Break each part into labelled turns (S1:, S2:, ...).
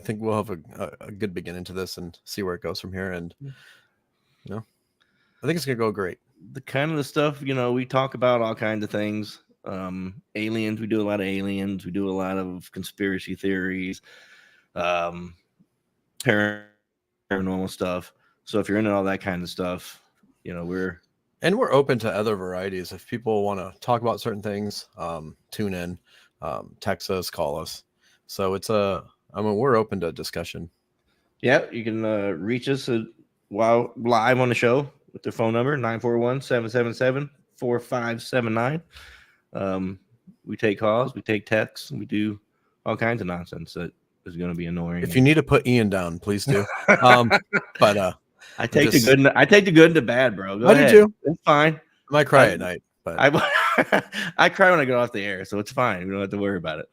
S1: think we'll have a good beginning to this and see where it goes from here. And I think it's gonna go great.
S2: The kind of the stuff, we talk about all kinds of things. Aliens, we do a lot of aliens. We do a lot of conspiracy theories, paranormal stuff. So if you're into all that kind of stuff, we're
S1: open to other varieties. If people want to talk about certain things, tune in, text us, call us. So we're open to discussion.
S2: Yeah, you can reach us while live on the show with the phone number 941-777-4579. We take calls, we take texts, and we do all kinds of nonsense that is going to be annoying.
S1: If you need to put Ian down, please do. But
S2: I take the good. I take the good and the bad, bro. Go ahead.
S1: Do too.
S2: It's fine.
S1: I might cry at night, but
S2: I cry when I get off the air, so it's fine. We don't have to worry about it.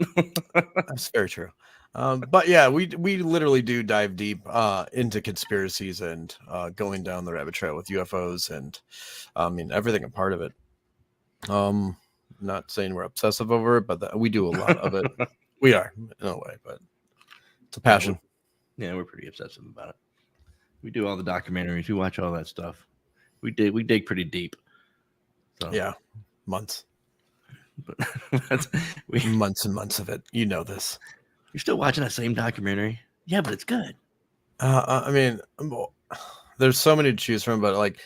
S1: That's very true. But yeah, we literally do dive deep into conspiracies and going down the rabbit trail with UFOs and everything a part of it. Not saying we're obsessive over it, but we do a lot of it. We are in a way, but it's a passion.
S2: Yeah, we're pretty obsessive about it. We do all the documentaries. We watch all that stuff. We dig pretty deep. So.
S1: Yeah, months. Months and months of it. You know this.
S2: You're still watching that same documentary? Yeah, but it's good.
S1: There's so many to choose from, but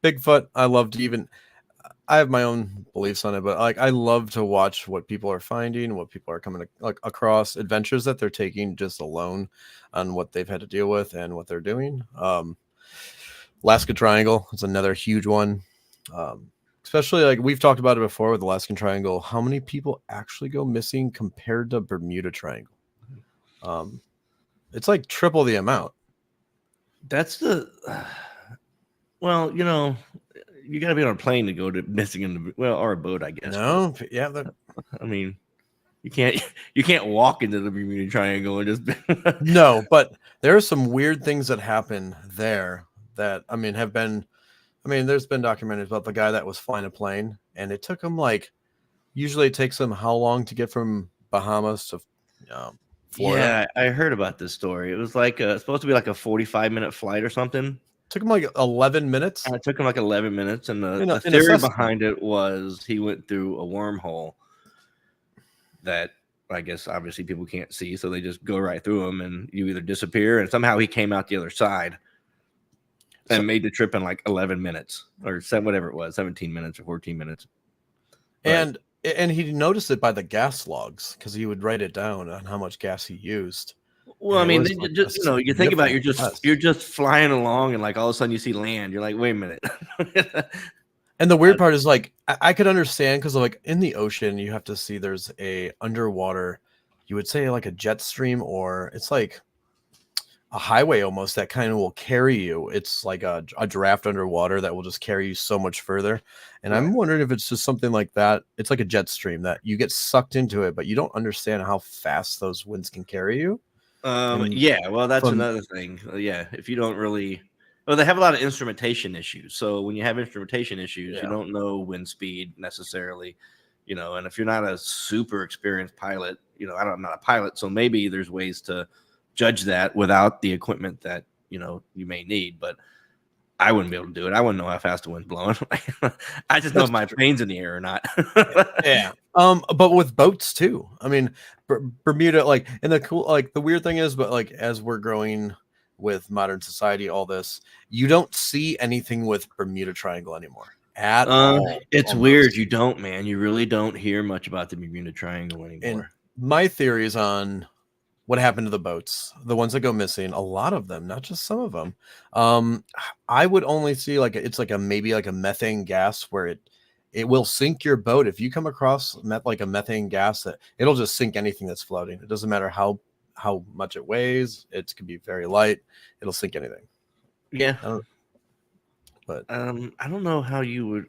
S1: Bigfoot, I have my own beliefs on it, but I love to watch what people are finding, what people are coming across, adventures that they're taking just alone on what they've had to deal with and what they're doing. Alaska Triangle is another huge one. Especially we've talked about it before with the Alaskan Triangle, how many people actually go missing compared to Bermuda Triangle? It's like triple the amount.
S2: That's well, you got to be on a plane to go to missing or a boat, I guess.
S1: No, yeah.
S2: You can't walk into the Bermuda Triangle and just
S1: no, but there are some weird things that happen there that have been. There's been documentaries about the guy that was flying a plane, and it took him usually it takes him how long to get from Bahamas to Florida?
S2: Yeah, I heard about this story. It was supposed to be a 45-minute flight or something.
S1: Took him 11 minutes.
S2: It took him 11 minutes, and the theory behind it was he went through a wormhole that I guess obviously people can't see, so they just go right through them, and you either disappear, and somehow he came out the other side. And made the trip in 11 minutes or whatever it was, 17 minutes or 14 minutes.
S1: But, and he noticed it by the gas logs because he would write it down on how much gas he used.
S2: Well, you think about you're just flying along and all of a sudden you see land. You're like, wait a minute.
S1: And the weird part is I could understand because in the ocean you have to see there's a underwater, you would say a jet stream, or it's a highway almost that kind of will carry you. It's like a draft underwater that will just carry you so much further. And right. I'm wondering if it's just something like that. It's like a jet stream that you get sucked into it, but you don't understand how fast those winds can carry you.
S2: Yeah, well, that's another thing. Yeah, if you don't really, they have a lot of instrumentation issues. So when you have instrumentation issues, you don't know wind speed necessarily, and if you're not a super experienced pilot, I'm not a pilot, so maybe there's ways to judge that without the equipment that you may need, but I wouldn't be able to do it. I wouldn't know how fast the wind's blowing. I just know if my plane's in the air or not.
S1: Yeah. But with boats too. Bermuda, and the cool, the weird thing is, but as we're growing with modern society, all this, you don't see anything with Bermuda Triangle anymore at all.
S2: It's almost weird. You don't, man. You really don't hear much about the Bermuda Triangle anymore.
S1: And my theory is on what happened to the boats, the ones that go missing, a lot of them, not just some of them. I would only see it's maybe a methane gas where it will sink your boat. If you come across a methane gas, that it'll just sink anything that's floating. It doesn't matter how much it weighs. It could be very light. It'll sink anything.
S2: Yeah. I don't know how you would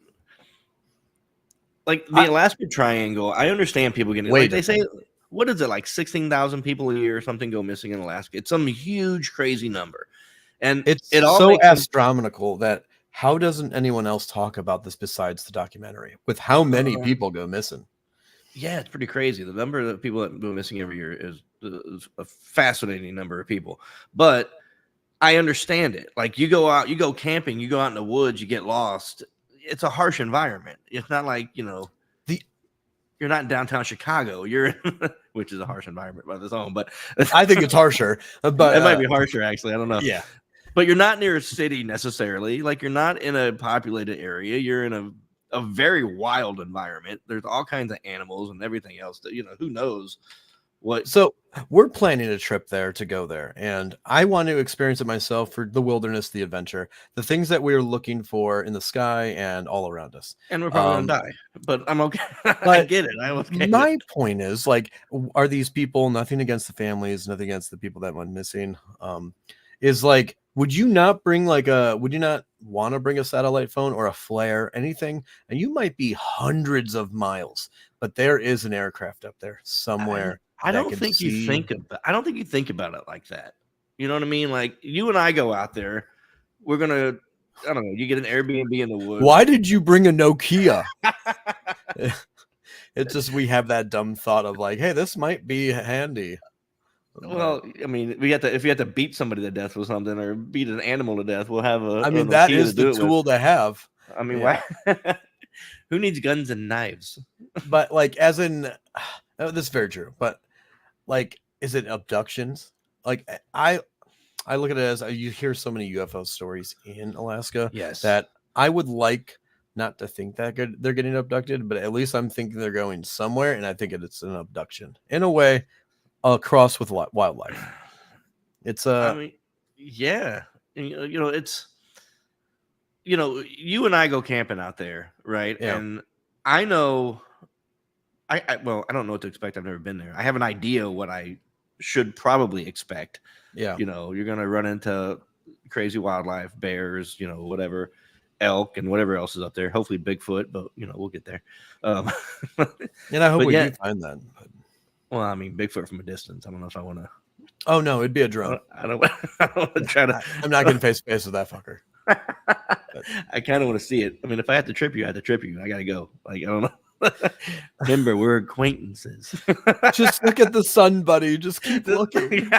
S2: the Alaska Triangle. I understand people getting they say, what is it, 16,000 people a year or something go missing in Alaska? It's some huge, crazy number. And
S1: it's so astronomical that how doesn't anyone else talk about this besides the documentary with how many people go missing?
S2: Yeah, it's pretty crazy. The number of people that go missing every year is a fascinating number of people, but I understand it. Like you go out, you go camping, you go out in the woods, you get lost. It's a harsh environment. It's not like, you're not in downtown Chicago. You're which is a harsh environment by its own, but
S1: I think it's harsher, but
S2: it might be harsher actually. I don't know.
S1: Yeah.
S2: But you're not near a city necessarily. Like you're not in a populated area. You're in a very wild environment. There's all kinds of animals and everything else that, who knows what.
S1: So we're planning a trip there to go there, and I want to experience it myself for the wilderness, the adventure, the things that we're looking for in the sky and all around us.
S2: And we're probably gonna die, but I'm okay. I get it. I was
S1: my point is, like, are these people, nothing against the families, nothing against the people that went missing, is like, would you not want to bring a satellite phone or a flare, anything? And you might be hundreds of miles, but there is an aircraft up there somewhere.
S2: I don't think you think about it like that. You know what I mean? Like you and I go out there, we're gonna, I don't know, you get an Airbnb in the woods.
S1: Why did you bring a Nokia? It's just we have that dumb thought of like, hey, this might be handy.
S2: Well, I mean, if you have to beat somebody to death with something or beat an animal to death, we'll have a.
S1: I mean, that is the tool to have.
S2: I mean, why? Who needs guns and knives?
S1: But like, as in, this is very true. But like, is it abductions? Like, I look at it as you hear so many UFO stories in Alaska.
S2: Yes.
S1: That I would like not to think that they're getting abducted, but at least I'm thinking they're going somewhere, and I think it's an abduction in a way. Across with wildlife. It's
S2: I mean, yeah, it's you and I go camping out there, right?
S1: Yeah.
S2: And I know I don't know what to expect. I've never been there. I have an idea what I should probably expect.
S1: Yeah.
S2: You're gonna run into crazy wildlife, bears, whatever, elk and whatever else is up there. Hopefully Bigfoot, but we'll get there.
S1: And I hope we do find that. But...
S2: Well, I mean, Bigfoot from a distance. I don't know if I want to.
S1: Oh no, it'd be a drone.
S2: I don't want to try to.
S1: I'm not getting face to face with that fucker.
S2: I kind of want to see it. I mean, if I have to trip you, I have to trip you. I gotta go. Like I don't know. Remember, we're acquaintances.
S1: Just look at the sun, buddy. Just keep looking.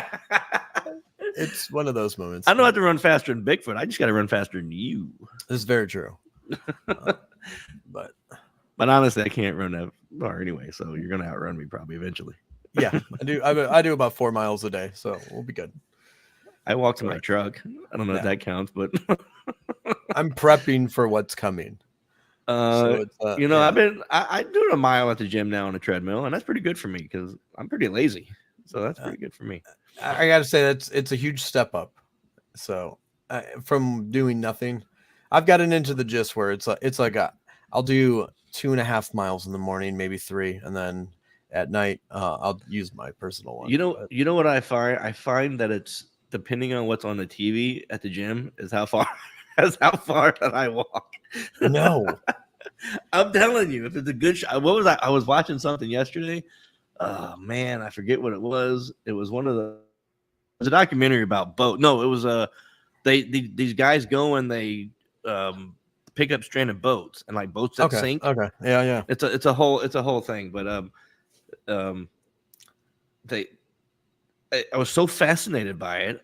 S1: It's one of those moments.
S2: I don't have to run faster than Bigfoot. I just got to run faster than you.
S1: This is very true. But
S2: honestly, I can't run that far anyway. So you're gonna outrun me probably eventually.
S1: Yeah, I do. I do about 4 miles a day, so we'll be good.
S2: I walk to my truck. I don't know if that counts, but
S1: I'm prepping for what's coming.
S2: I do a mile at the gym now on a treadmill, and that's pretty good for me because I'm pretty lazy. So that's pretty good for me.
S1: I gotta say it's a huge step up. So from doing nothing, I've gotten into the gist where it's like I'll do 2.5 miles in the morning, maybe 3, and then at night I'll use my personal one.
S2: You know what I find? I find that it's depending on what's on the TV at the gym is how far that I walk.
S1: No,
S2: I'm telling you, if it's a good shot. What was I was watching something yesterday. Oh man, I forget what it was. It was it was a documentary about boat. No, it was these guys go and they pick up stranded boats and like boats that sink.
S1: Okay. Yeah.
S2: It's a whole thing. But I was so fascinated by it.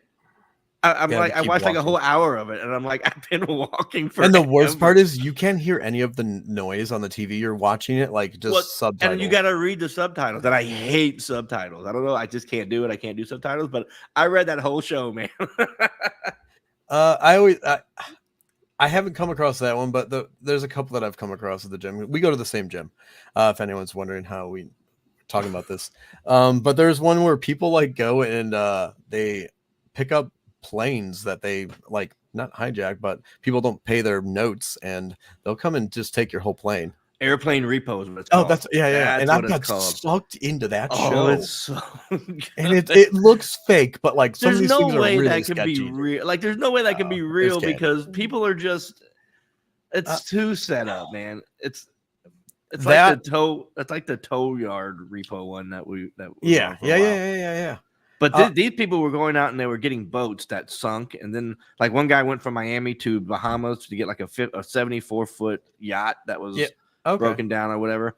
S2: I watched like a whole hour of it, and I'm like, I've been walking for.
S1: And the worst part is you can't hear any of the noise on the TV. You're watching it like just subtitles. And
S2: you got to read the subtitles. And I hate subtitles. I don't know. I just can't do it. I can't do subtitles. But I read that whole show, man.
S1: I haven't come across that one, but there's a couple that I've come across at the gym. We go to the same gym. If anyone's wondering how we talking about this, but there's one where people like go and they pick up planes that they like not hijack, but people don't pay their notes, and they'll come and just take your whole plane.
S2: Airplane repo is what it's called.
S1: Oh, that's yeah. And I got sucked into that show.
S2: It's so good.
S1: And it looks fake, but like some
S2: there's
S1: of these
S2: no
S1: things
S2: way
S1: are really
S2: that can
S1: sketchy.
S2: be real. Like there's no way that can be real because people are just. It's too set up, man. It's like the tow. It's like the tow yard repo one that we
S1: yeah.
S2: But these people were going out and they were getting boats that sunk, and then like one guy went from Miami to Bahamas to get like a 74-foot yacht that was broken down or whatever,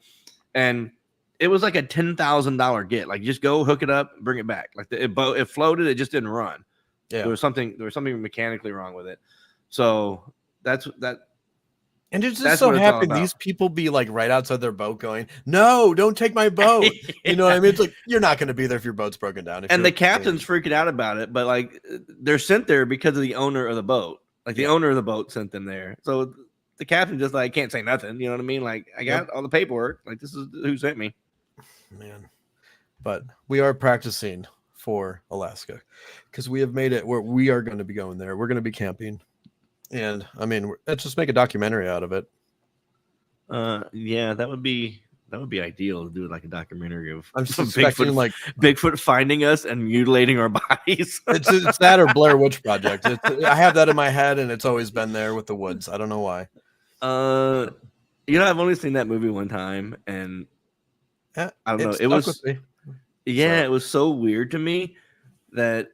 S2: and it was like a $10,000 get. Like, just go hook it up, bring it back. Like it floated, it just didn't run.
S1: Yeah,
S2: there was something mechanically wrong with it. So that's that.
S1: And it just so happened these people be like right outside their boat going, "No, don't take my boat."
S2: Yeah.
S1: You know what I mean? It's like, you're not going to be there if your boat's broken down.
S2: And the captain's freaking out about it, but like, they're sent there because of the owner of the boat. Like, the owner of the boat sent them there. So the captain just like can't say nothing. You know what I mean? Like, I got all the paperwork. Like, this is who sent me.
S1: Man, but we are practicing for Alaska because we have made it where we are going to be going there. We're going to be camping. And I mean, let's just make a documentary out of it.
S2: Yeah, that would be ideal to do like a documentary of
S1: I'm suspecting
S2: Bigfoot finding us and mutilating our bodies.
S1: it's that or Blair Witch Project. I have that in my head, and it's always been there with the woods. I don't know why.
S2: I've only seen that movie one time, and I don't know. It was it was so weird to me that,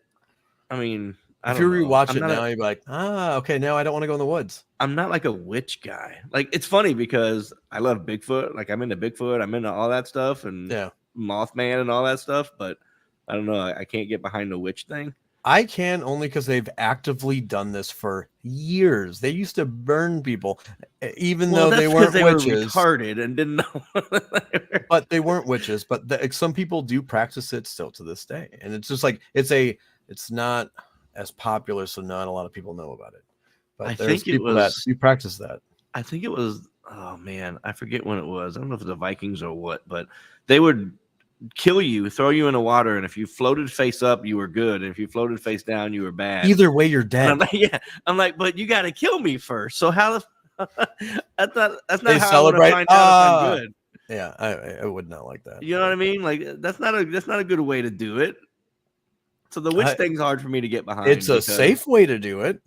S2: I mean,
S1: if you rewatch it now, you'd be like, okay, now I don't want to go in the woods.
S2: I'm not like a witch guy. Like, it's funny because I love Bigfoot. Like, I'm into Bigfoot. I'm into all that stuff and Mothman and all that stuff. But I don't know. I can't get behind the witch thing.
S1: I can only because they've actively done this for years. They used to burn people, even though they weren't witches.
S2: Were retarded and didn't know.
S1: But they weren't witches. But some people do practice it still to this day. And it's just like, it's not as popular, so not a lot of people know about it. But
S2: I think people
S1: that you practice that.
S2: I think it was, oh man, I forget when it was. I don't know if it was the Vikings or what, but they would kill you, throw you in the water, and if you floated face up, you were good, and if you floated face down, you were bad.
S1: Either way, you're dead.
S2: I'm like, but you got to kill me first. So how? That's not
S1: they
S2: how
S1: celebrate.
S2: I want to find out if I'm good.
S1: Yeah, I would not like that.
S2: You know what I mean? Like, that's not a good way to do it. So the witch thing's hard for me to get behind.
S1: It's a safe way to do it.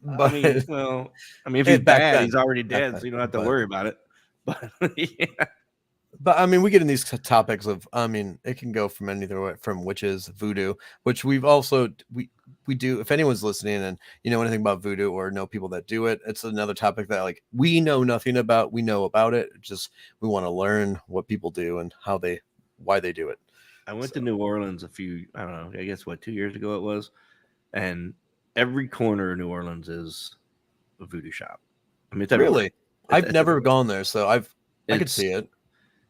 S1: But
S2: I mean, if he's bad, he's already dead, so you don't have to worry about it. But yeah.
S1: But I mean, we get in these topics of, I mean, it can go from anything from witches, voodoo, which we've also we do. If anyone's listening and you know anything about voodoo or know people that do it, it's another topic that like we know nothing about. We know about it. Just we want to learn what people do and why they do it.
S2: I went to New Orleans I don't know, I guess 2 years ago it was, and every corner of New Orleans is a voodoo shop. I mean, it's
S1: really, I've never gone there, so I could see it.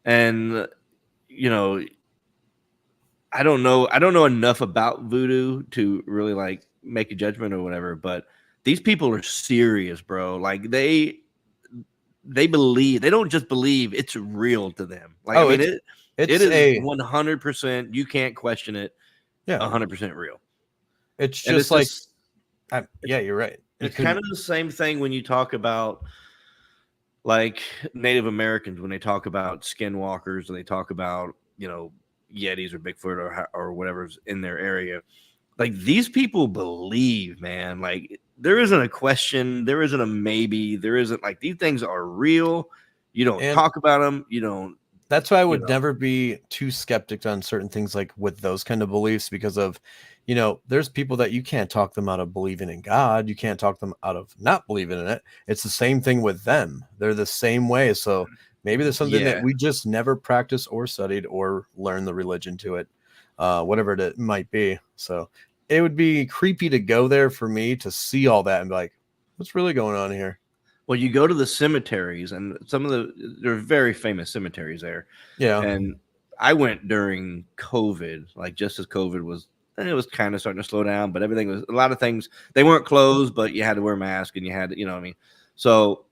S2: And I don't know enough about voodoo to really like make a judgment or whatever, but these people are serious, bro. Like they believe. They don't just believe, it's real to them. Like, it is 100%. You can't question it. Yeah, 100% real.
S1: It's just yeah, you're right.
S2: It's kind of the same thing when you talk about like Native Americans, when they talk about skinwalkers and they talk about, Yetis or Bigfoot or whatever's in their area. Like, these people believe, man. Like, there isn't a question, there isn't a maybe, there isn't, like, these things are real. You don't talk about them. You don't.
S1: That's why I would never be too skeptic on certain things like with those kind of beliefs, because of, there's people that you can't talk them out of believing in God. You can't talk them out of not believing in it. It's the same thing with them. They're the same way. So maybe there's something that we just never practiced or studied or learned the religion to it, whatever it might be. So it would be creepy to go there for me to see all that and be like, what's really going on here?
S2: Well, you go to the cemeteries, and there are very famous cemeteries there.
S1: Yeah.
S2: And I went during COVID, like just as COVID was, and it was kind of starting to slow down, but everything was, a lot of things, they weren't closed, but you had to wear a mask and you had to, you know what I mean? So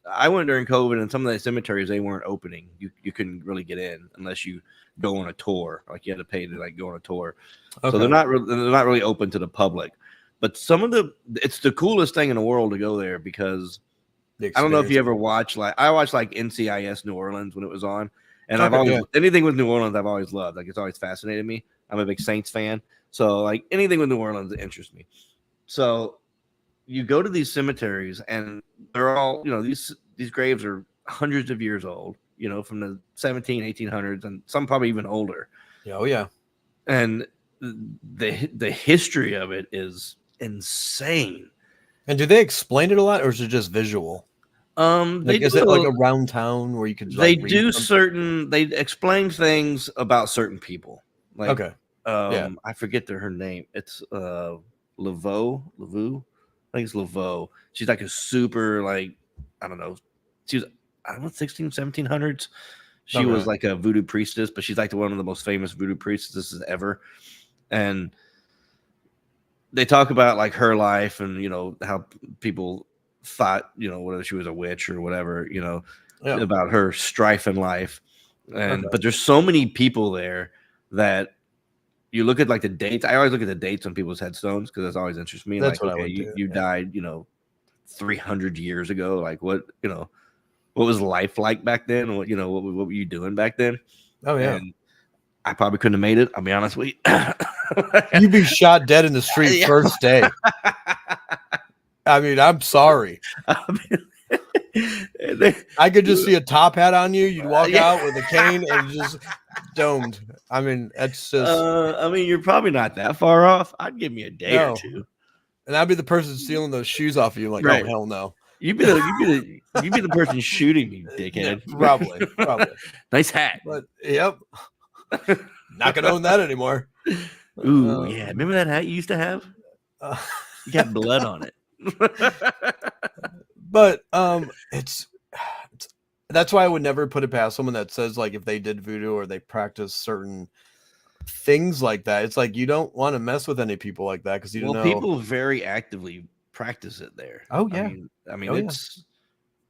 S2: I went during COVID, and some of the cemeteries, they weren't opening. You couldn't really get in unless you go on a tour. Like, you had to pay to like go on a tour. Okay. So they're not really open to the public. But it's the coolest thing in the world to go there, because I don't know if you ever watched, I watched like NCIS New Orleans when it was on, and I've always anything with New Orleans I've always loved. Like, it's always fascinated me. I'm a big Saints fan, so like anything with New Orleans interests me. So you go to these cemeteries, and they're all, these graves are hundreds of years old, from the 1800s, and some probably even older.
S1: Oh yeah.
S2: And the history of it is insane.
S1: And do they explain it a lot, or is it just visual? Like, is it like around town where you could
S2: they
S1: like
S2: do certain they explain things about certain people. Like
S1: okay. Yeah.
S2: I forget her name. It's Laveau. I think it's Laveau. She's like a super like I don't know. She was I don't know 1700s. She was like a voodoo priestess, but she's like one of the most famous voodoo priestesses ever. And they talk about like her life and how people thought whether she was a witch or whatever about her strife in life. And but there's so many people there that you look at like the dates. I always look at the dates on people's headstones because that's always interests me.
S1: That's
S2: like,
S1: what
S2: okay, you died 300 years ago. Like what was life like back then? What what were you doing back then?
S1: Oh yeah.
S2: And I probably couldn't have made it. I'll be honest with you.
S1: You'd be shot dead in the street first day. I mean, I'm sorry. I could just see a top hat on you. You'd walk out with a cane and just domed. I mean, that's just.
S2: I mean, you're probably not that far off. I'd give me a day or two.
S1: And I'd be the person stealing those shoes off of you. Like, oh hell no.
S2: You'd be the person shooting me, dickhead.
S1: Yeah, probably.
S2: Nice hat.
S1: But yep. Not gonna own that anymore.
S2: Ooh, yeah. Remember that hat you used to have? You got blood on it.
S1: But it's that's why I would never put it past someone that says like if they did voodoo or they practice certain things like that. It's like you don't want to mess with any people like that because you don't know.
S2: People very actively practice it there.
S1: Oh yeah.
S2: I mean it's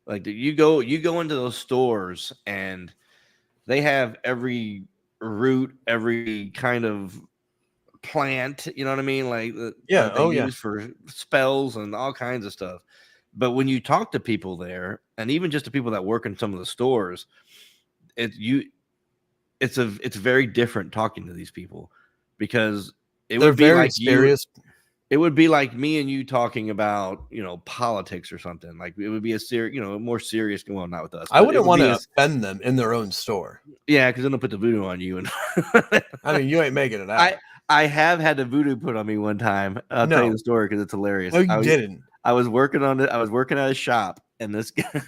S2: like you go into those stores and they have every root, every kind of plant, you know what I mean? Like use for spells and all kinds of stuff. But when you talk to people there, and even just the people that work in some of the stores, it's very different talking to these people because they're would be very like serious. It would be like me and you talking about, politics or something. Like it would be a more serious. Well, not with us.
S1: I wouldn't want to offend them in their own store.
S2: Yeah, because then they'll put the voodoo on you. And
S1: I mean, you ain't making it out.
S2: I have had the voodoo put on me one time. I'll tell you the story because it's hilarious.
S1: No, you didn't.
S2: I was working on it. I was working at a shop, and this guy,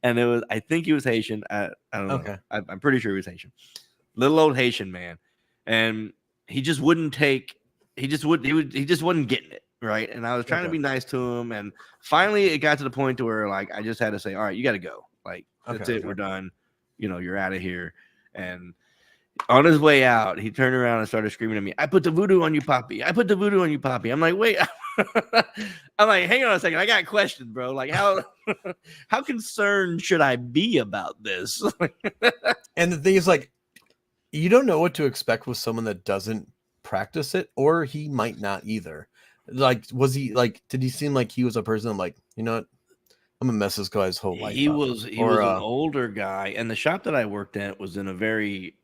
S2: and it was. I think he was Haitian. I don't know. Okay. I'm pretty sure he was Haitian. Little old Haitian man, and he just wouldn't take. He just wasn't getting it right. And I was trying to be nice to him, and finally it got to the point to where like I just had to say, all right, you got to go. Like that's it. We're done. You're out of here. And on his way out, he turned around and started screaming at me, I put the voodoo on you, Poppy. I put the voodoo on you, Poppy. I'm like, wait. I'm like, hang on a second. I got questions, bro. Like, how concerned should I be about this?
S1: And the thing is, like, you don't know what to expect with someone that doesn't practice it, or he might not either. Like, did he seem like he was a person like, you know what? I'm gonna mess this guy's whole life.
S2: He was an older guy, and the shop that I worked at was in a very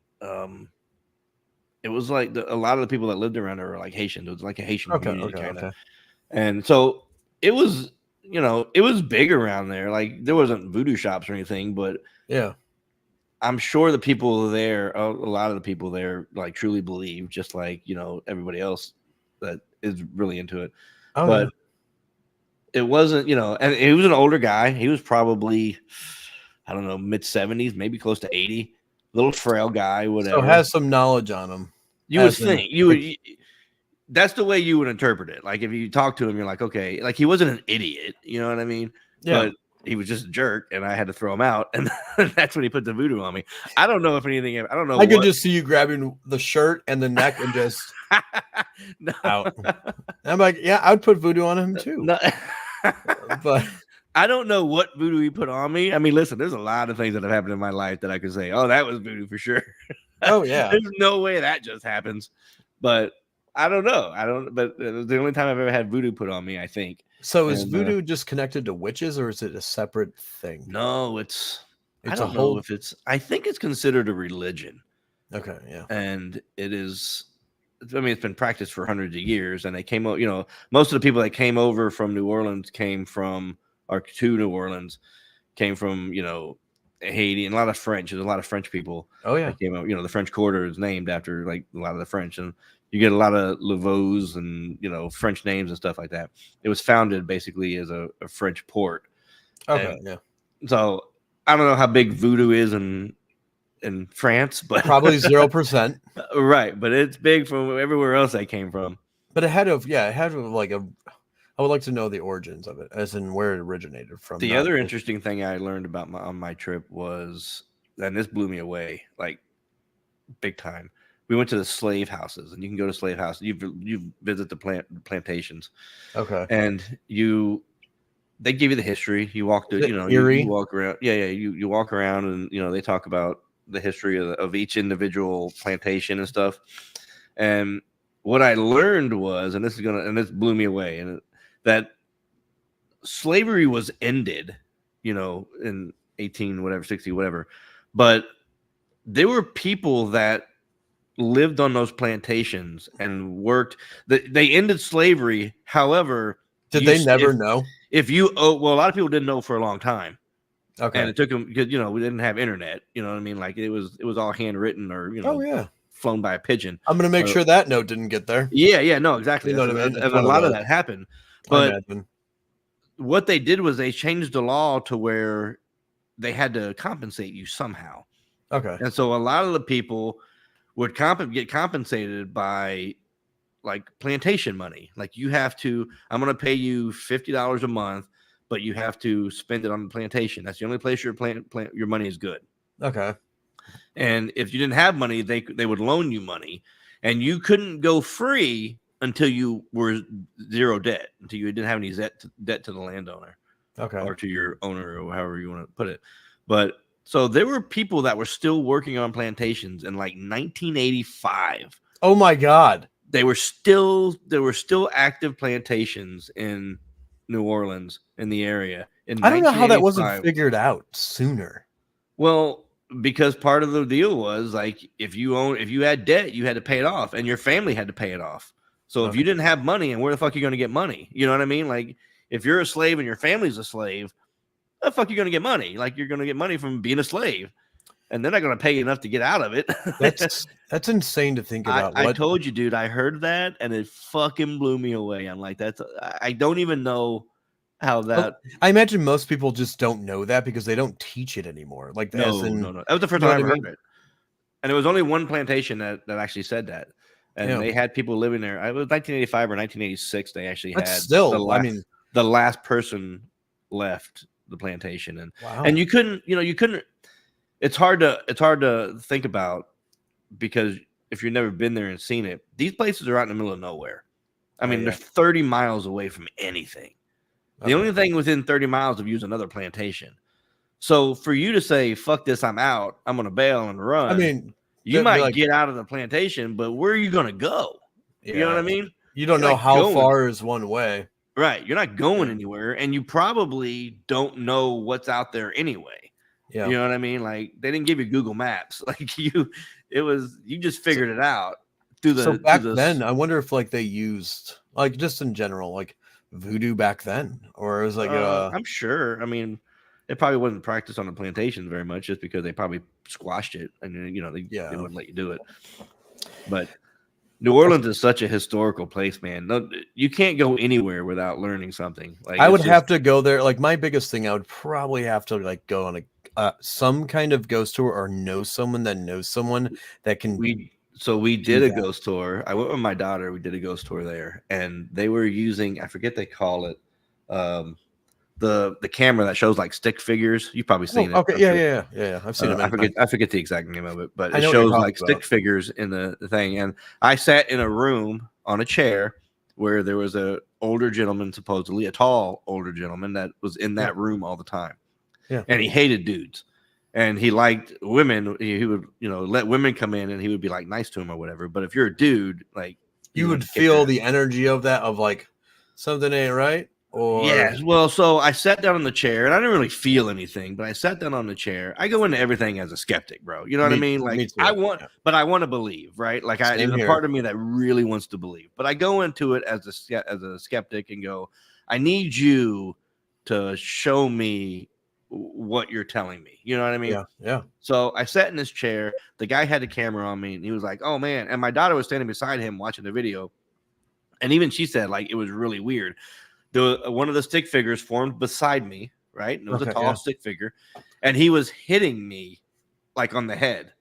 S2: it was like a lot of the people that lived around there were like Haitian. It was like a Haitian community kind of. And so it was, it was big around there. Like there wasn't voodoo shops or anything, but
S1: yeah,
S2: I'm sure the people there, a lot of the people there, like truly believe, just like everybody else that is really into it. But it wasn't, and he was an older guy. He was probably, I don't know, mid-70s, maybe close to 80. Little frail guy, whatever.
S1: So has some knowledge on him.
S2: You would think that's the way you would interpret it. Like if you talk to him, you're like, okay, like he wasn't an idiot, you know what I mean? Yeah. But he was just a jerk, and I had to throw him out, and that's when he put the voodoo on me. I don't know if anything. I don't know.
S1: I could just see you grabbing the shirt and the neck and just out. I'm like, yeah, I would put voodoo on him too.
S2: No.
S1: But
S2: I don't know what voodoo he put on me. I mean, listen, there's a lot of things that have happened in my life that I could say, oh, that was voodoo for sure.
S1: Oh, yeah.
S2: There's no way that just happens. But I don't know. But the only time I've ever had voodoo put on me, I think.
S1: So is voodoo just connected to witches, or is it a separate thing?
S2: No, I don't know if I think it's considered a religion.
S1: Okay, yeah.
S2: And it is. I mean, it's been practiced for hundreds of years, and they came, most of the people that came over from New Orleans to New Orleans came from, Haiti and a lot of French. There's a lot of French people.
S1: Oh yeah.
S2: That came out, the French Quarter is named after like a lot of the French, and you get a lot of Laveaux and, French names and stuff like that. It was founded basically as a French port.
S1: Okay. Yeah.
S2: So I don't know how big voodoo is in France, but
S1: Probably 0%.
S2: right, but it's big from everywhere else I came from.
S1: But it had like a. I would like to know the origins of it, as in where it originated from.
S2: The other interesting thing I learned about on my trip was, and this blew me away, like big time. We went to the slave houses, and you can go to slave houses. You visit the plantations,
S1: okay,
S2: and they give you the history. You walk through,
S1: Erie?
S2: you walk around. Yeah. You walk around, and they talk about the history of each individual plantation and stuff. And what I learned was, and this blew me away, and that slavery was ended, in 60, whatever. But there were people that lived on those plantations and worked. They ended slavery. However,
S1: did they never know?
S2: A lot of people didn't know for a long time.
S1: Okay,
S2: and it took them because we didn't have internet. You know what I mean? Like it was all handwritten or
S1: oh yeah,
S2: flown by a pigeon.
S1: I'm gonna make sure that note didn't get there.
S2: Yeah, no, exactly.
S1: You know what I mean?
S2: A lot of that happened, but what they did was they changed the law to where they had to compensate you somehow.
S1: Okay,
S2: and so a lot of the people would get compensated by like plantation money. Like I'm going to pay you $50 a month, but you have to spend it on the plantation. That's the only place your money is good.
S1: Okay.
S2: And if you didn't have money, they would loan you money, and you couldn't go free until you were zero debt, until you didn't have any debt to the landowner,
S1: okay,
S2: or to your owner, or however you want to put it. But so there were people that were still working on plantations in like 1985.
S1: Oh my God.
S2: There were still active plantations in New Orleans, in the area.
S1: I don't know how that wasn't figured out sooner.
S2: Well, because part of the deal was like if you had debt, you had to pay it off, and your family had to pay it off. So if you didn't have money, and where the fuck are you going to get money? You know what I mean? Like if you're a slave and your family's a slave, the fuck are you going to get money? Like you're going to get money from being a slave, and they're not going to pay you enough to get out of it.
S1: That's insane to think about.
S2: I told you, dude. I heard that, and it fucking blew me away. I'm like, I don't even know how that.
S1: I imagine most people just don't know that because they don't teach it anymore. Like
S2: no. That was the first time I ever heard it, and it was only one plantation that actually said that. And they had people living there. It was 1985 or 1986. They actually had the last person left the plantation, and you couldn't. It's hard to think about because if you've never been there and seen it, these places are out in the middle of nowhere. I mean, they're 30 miles away from anything. The only thing within 30 miles of you is another plantation. So for you to say, "Fuck this, I'm out. I'm gonna bail and run."
S1: I mean.
S2: You might get out of the plantation, but where are you going to go? Yeah. You know what I mean?
S1: You don't know how far is one way.
S2: Right. You're not going anywhere, and you probably don't know what's out there anyway. Yeah. You know what I mean? Like they didn't give you Google Maps. Like you just figured it out through the.
S1: So back then, I wonder if like they used like just in general like voodoo back then, or it was like
S2: I'm sure. I mean. It probably wasn't practiced on the plantations very much, just because they probably squashed it, and they wouldn't let you do it. But New Orleans is such a historical place, man. No, you can't go anywhere without learning something. Like
S1: I would have to go there. Like my biggest thing, I would probably have to like go on some kind of ghost tour or know someone that knows someone that can.
S2: We did a ghost tour. I went with my daughter. We did a ghost tour there, and they were using, I forget they call it. The camera that shows like stick figures. You've probably seen it.
S1: Okay, yeah. I've seen it.
S2: I forget the exact name of it, but it shows like stick figures in the thing. And I sat in a room on a chair where there was a older gentleman, supposedly a tall older gentleman that was in that room all the time.
S1: Yeah,
S2: and he hated dudes, and he liked women. He would let women come in, and he would be like nice to him or whatever. But if you're a dude, like
S1: you would feel the energy of that, of like something ain't right.
S2: Well, so I sat down on the chair, and I didn't really feel anything, but I sat down on the chair. I go into everything as a skeptic, bro. You know what I mean? Like I want to believe, right? Like there's a part of me that really wants to believe, but I go into it as a skeptic and go, I need you to show me what you're telling me. You know what I mean?
S1: Yeah.
S2: So I sat in this chair. The guy had a camera on me, and he was like, "Oh man!" And my daughter was standing beside him watching the video, and even she said like it was really weird. One of the stick figures formed beside me, right? And it was a
S1: Okay,
S2: tall
S1: yeah.
S2: stick figure, and he was hitting me like on the head.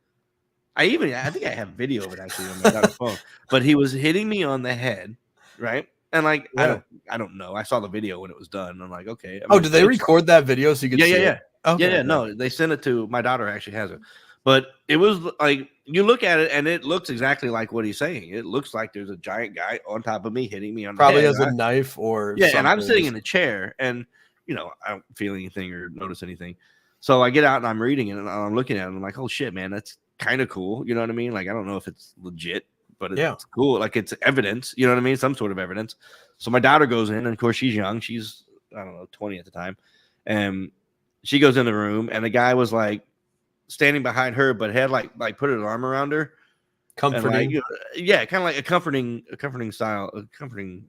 S2: I think I have video of it actually on my daughter's phone, but he was hitting me on the head, right? And like
S1: Yeah.
S2: I don't know. I saw the video when it was done. I'm like, okay. I
S1: Oh,
S2: mean,
S1: did they record that video so you could
S2: yeah,
S1: see
S2: yeah, yeah.
S1: it? Okay,
S2: Yeah. No, they sent it to my daughter. Actually has it, but it was like you look at it and it looks exactly like what he's saying. It looks like there's a giant guy on top of me hitting me on
S1: probably
S2: the
S1: has
S2: head.
S1: a knife or
S2: Yeah,
S1: something.
S2: and I'm sitting in a chair, and I don't feel anything or notice anything. So I get out and I'm reading it and I'm looking at it and I'm like, oh shit, man, that's kind of cool. You know what I mean? Like, I don't know if it's legit, but it's cool. Like, it's evidence, you know what I mean? Some sort of evidence. So my daughter goes in, and of course she's young. She's, I don't know, 20 at the time. And she goes in the room, and the guy was like standing behind her, but had like put his arm around her.
S1: Comforting.
S2: And yeah, kind of like a comforting style, a comforting,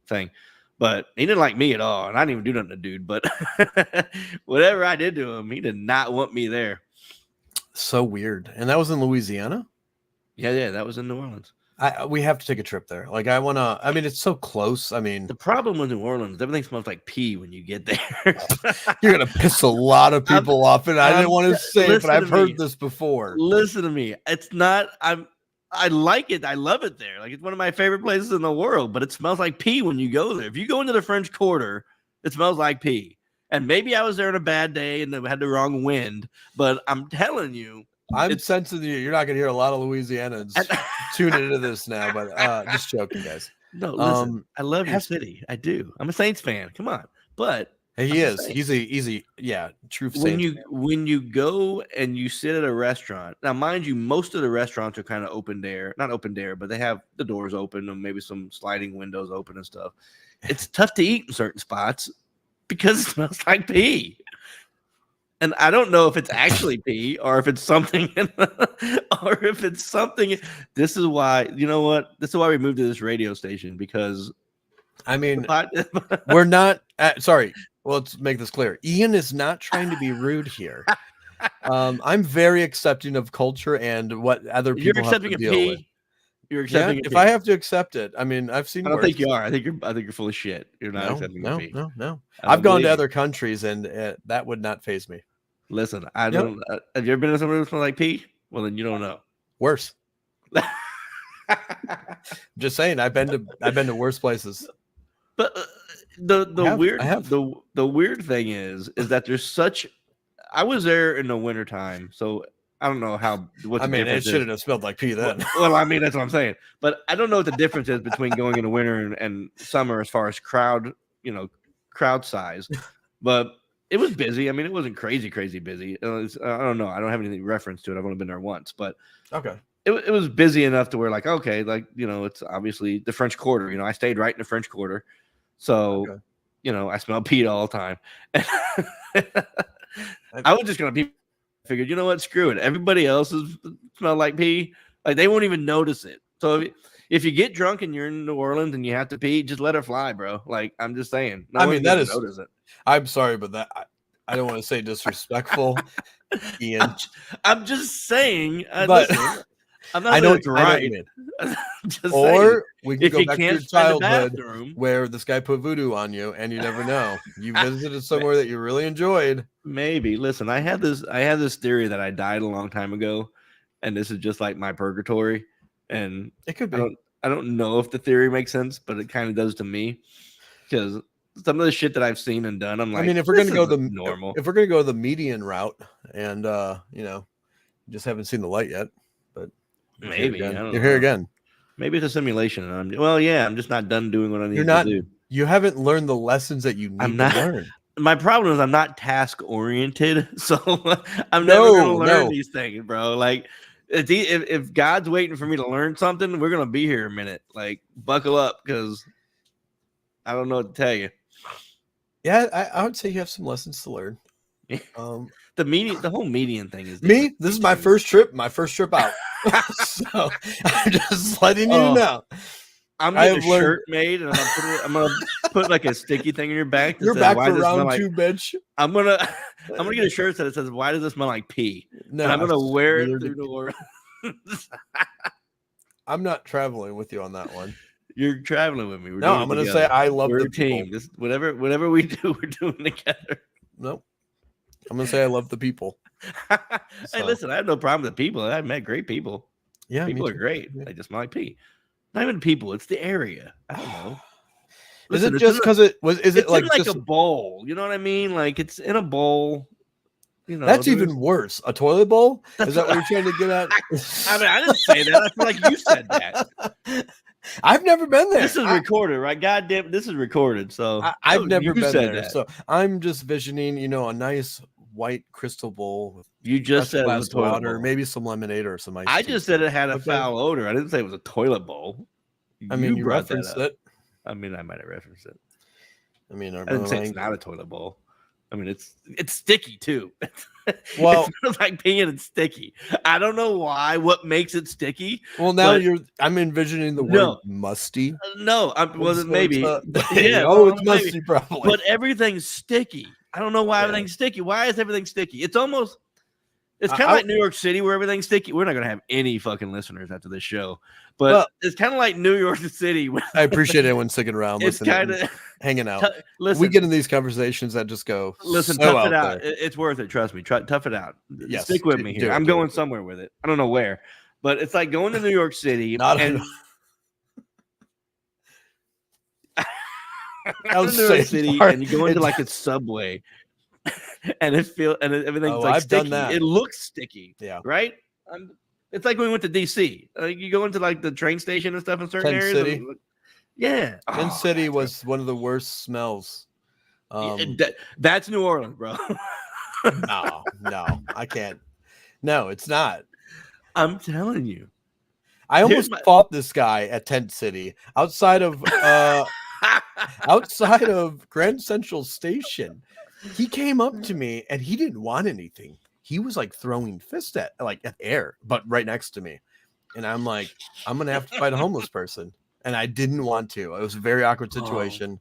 S2: thing. But he didn't like me at all, and I didn't even do nothing to dude. But whatever I did to him, he did not want me there.
S1: So weird. And that was in Louisiana?
S2: Yeah, that was in New Orleans.
S1: We have to take a trip there. Like, I want to. I mean, it's so close. I mean,
S2: the problem with New Orleans, everything smells like pee when you get there.
S1: You're gonna piss a lot of people off, and I didn't want to say it, but I've heard this before.
S2: Listen to me. It's not. I like it. I love it there. Like, it's one of my favorite places in the world, but it smells like pee when you go there. If you go into the French Quarter, it smells like pee. And maybe I was there on a bad day and had the wrong wind, but I'm telling you,
S1: I'm sensing you. You're not going to hear a lot of Louisianans tune into this now, but just joking, guys.
S2: No, listen, I love your city. I do. I'm a Saints fan. Come on. But
S1: he is. He's a true Saints fan.
S2: When you go and you sit at a restaurant, now mind you, most of the restaurants are kind of open air, not open air, but they have the doors open and maybe some sliding windows open and stuff. It's tough to eat in certain spots because it smells like pee. And I don't know if it's actually pee or if it's something, or if it's something. This is why, you know what? This is why we moved to this radio station, because
S1: I mean, we're not sorry. Well, let's make this clear. Ian is not trying to be rude here. I'm very accepting of culture and what other people have to deal with.
S2: You're accepting
S1: if I have to accept it. I mean, I've seen.
S2: I don't think you are. I think you're full of shit. You're not accepting a pee.
S1: No. I've gone to other countries, and that would not faze me.
S2: Listen, I don't. Have you ever been to somewhere who smells like pee? Well, then you don't know.
S1: Worse. Just saying, I've been to worse places.
S2: But the weird thing is that there's such. I was there in the wintertime, so I don't know
S1: it shouldn't have smelled like pee then.
S2: Well, I mean, that's what I'm saying. But I don't know what the difference is between going in the winter and summer as far as crowd size. But it was busy. I mean, it wasn't crazy busy. I don't know. I don't have any reference to it. I've only been there once, but
S1: okay.
S2: It was busy enough to where, like, okay, like, it's obviously the French Quarter. I stayed right in the French Quarter. So, I smell pee all the time. I was just going to figured, you know what? Screw it. Everybody else smell like pee. Like, they won't even notice it. So if you get drunk and you're in New Orleans and you have to pee, just let it fly, bro. Like, I'm just saying.
S1: I mean, that is.
S2: Notice it.
S1: I'm sorry, but I don't want to say disrespectful, Ian.
S2: I'm just saying.
S1: But
S2: listen, I know it's right.
S1: Or we can go back to your childhood where this guy put voodoo on you, and you never know. You visited somewhere that you really enjoyed.
S2: Maybe. Listen, I had this theory that I died a long time ago, and this is just like my purgatory. And
S1: it could be.
S2: I don't know if the theory makes sense, but it kind of does to me, because some of the shit that I've seen and done, I'm like, I mean,
S1: if we're gonna go the median route, and just haven't seen the light yet, but
S2: maybe
S1: you're here again.
S2: Maybe it's a simulation, and I'm just not done doing what I need to do.
S1: You haven't learned the lessons that you need to learn.
S2: My problem is I'm not task oriented, so I'm never gonna learn these things, bro. Like, if God's waiting for me to learn something, we're gonna be here a minute. Like, buckle up, because I don't know what to tell you.
S1: Yeah, I would say you have some lessons to learn.
S2: The whole median thing is
S1: different. Me. This is my first trip out. So I'm just letting you know.
S2: I'm getting a shirt made, and I'm gonna put like a sticky thing in your back.
S1: You're back for round 2, bitch.
S2: I'm gonna get a shirt that says, "Why does this smell like pee?" No, and I'm gonna wear it through the world.
S1: I'm not traveling with you on that one.
S2: You're traveling with me.
S1: I'm gonna say I love
S2: the team. Whatever we do, we're doing together.
S1: Nope. I'm gonna say I love the people.
S2: Hey, listen, I have no problem with the people. I met great people.
S1: Yeah,
S2: people are great.
S1: Yeah.
S2: They just might be. Not even people. It's the area. I don't know.
S1: Listen, is it just because it was? Is it like
S2: a bowl? You know what I mean? Like it's in a bowl. You know,
S1: that's even worse. A toilet bowl? Is that what you're trying to get at?
S2: I mean, I didn't say that. I feel like you said that.
S1: I've never been there.
S2: This is recorded, right? Goddamn, this is recorded. So
S1: I've never been there. That. So I'm just visioning, a nice white crystal bowl with
S2: you just said it was
S1: water, maybe some lemonade or some ice.
S2: I just said it had a foul odor. I didn't say it was a toilet bowl.
S1: I mean, you referenced it.
S2: I mean, I might have referenced it.
S1: I mean,
S2: I didn't say it's not a toilet bowl. I mean, it's sticky too.
S1: Well,
S2: it smells like pee and it's sticky. I don't know why. What makes it sticky?
S1: Well, now I'm envisioning the word musty.
S2: No, maybe.
S1: Yeah. It's musty, probably.
S2: But everything's sticky. I don't know why everything's sticky. Why is everything sticky? It's kind of like New York City where everything's sticky. We're not going to have any fucking listeners after this show, but it's kind of like New York City.
S1: I appreciate everyone sticking around,
S2: it's kind of
S1: hanging out. We get in these conversations that just go.
S2: Listen, tough it out. It's worth it. Trust me. Tough it out.
S1: Yes,
S2: stick with me here. I'm going somewhere with it. I don't know where, but it's like going to New York City. New York City, and you go into like a subway. And everything's like sticky. It looks sticky.
S1: Yeah.
S2: Right? It's like when we went to DC. You go into like the train station and stuff in certain areas.
S1: City.
S2: Yeah.
S1: Tent City was one of the worst smells.
S2: That's New Orleans, bro.
S1: No, I can't. No, it's not.
S2: I'm telling you.
S1: I almost fought this guy at Tent City outside of Grand Central Station. He came up to me and he didn't want anything. He was like throwing fists at air, but right next to me. And I'm like, I'm going to have to fight a homeless person. And I didn't want to. It was a very awkward situation.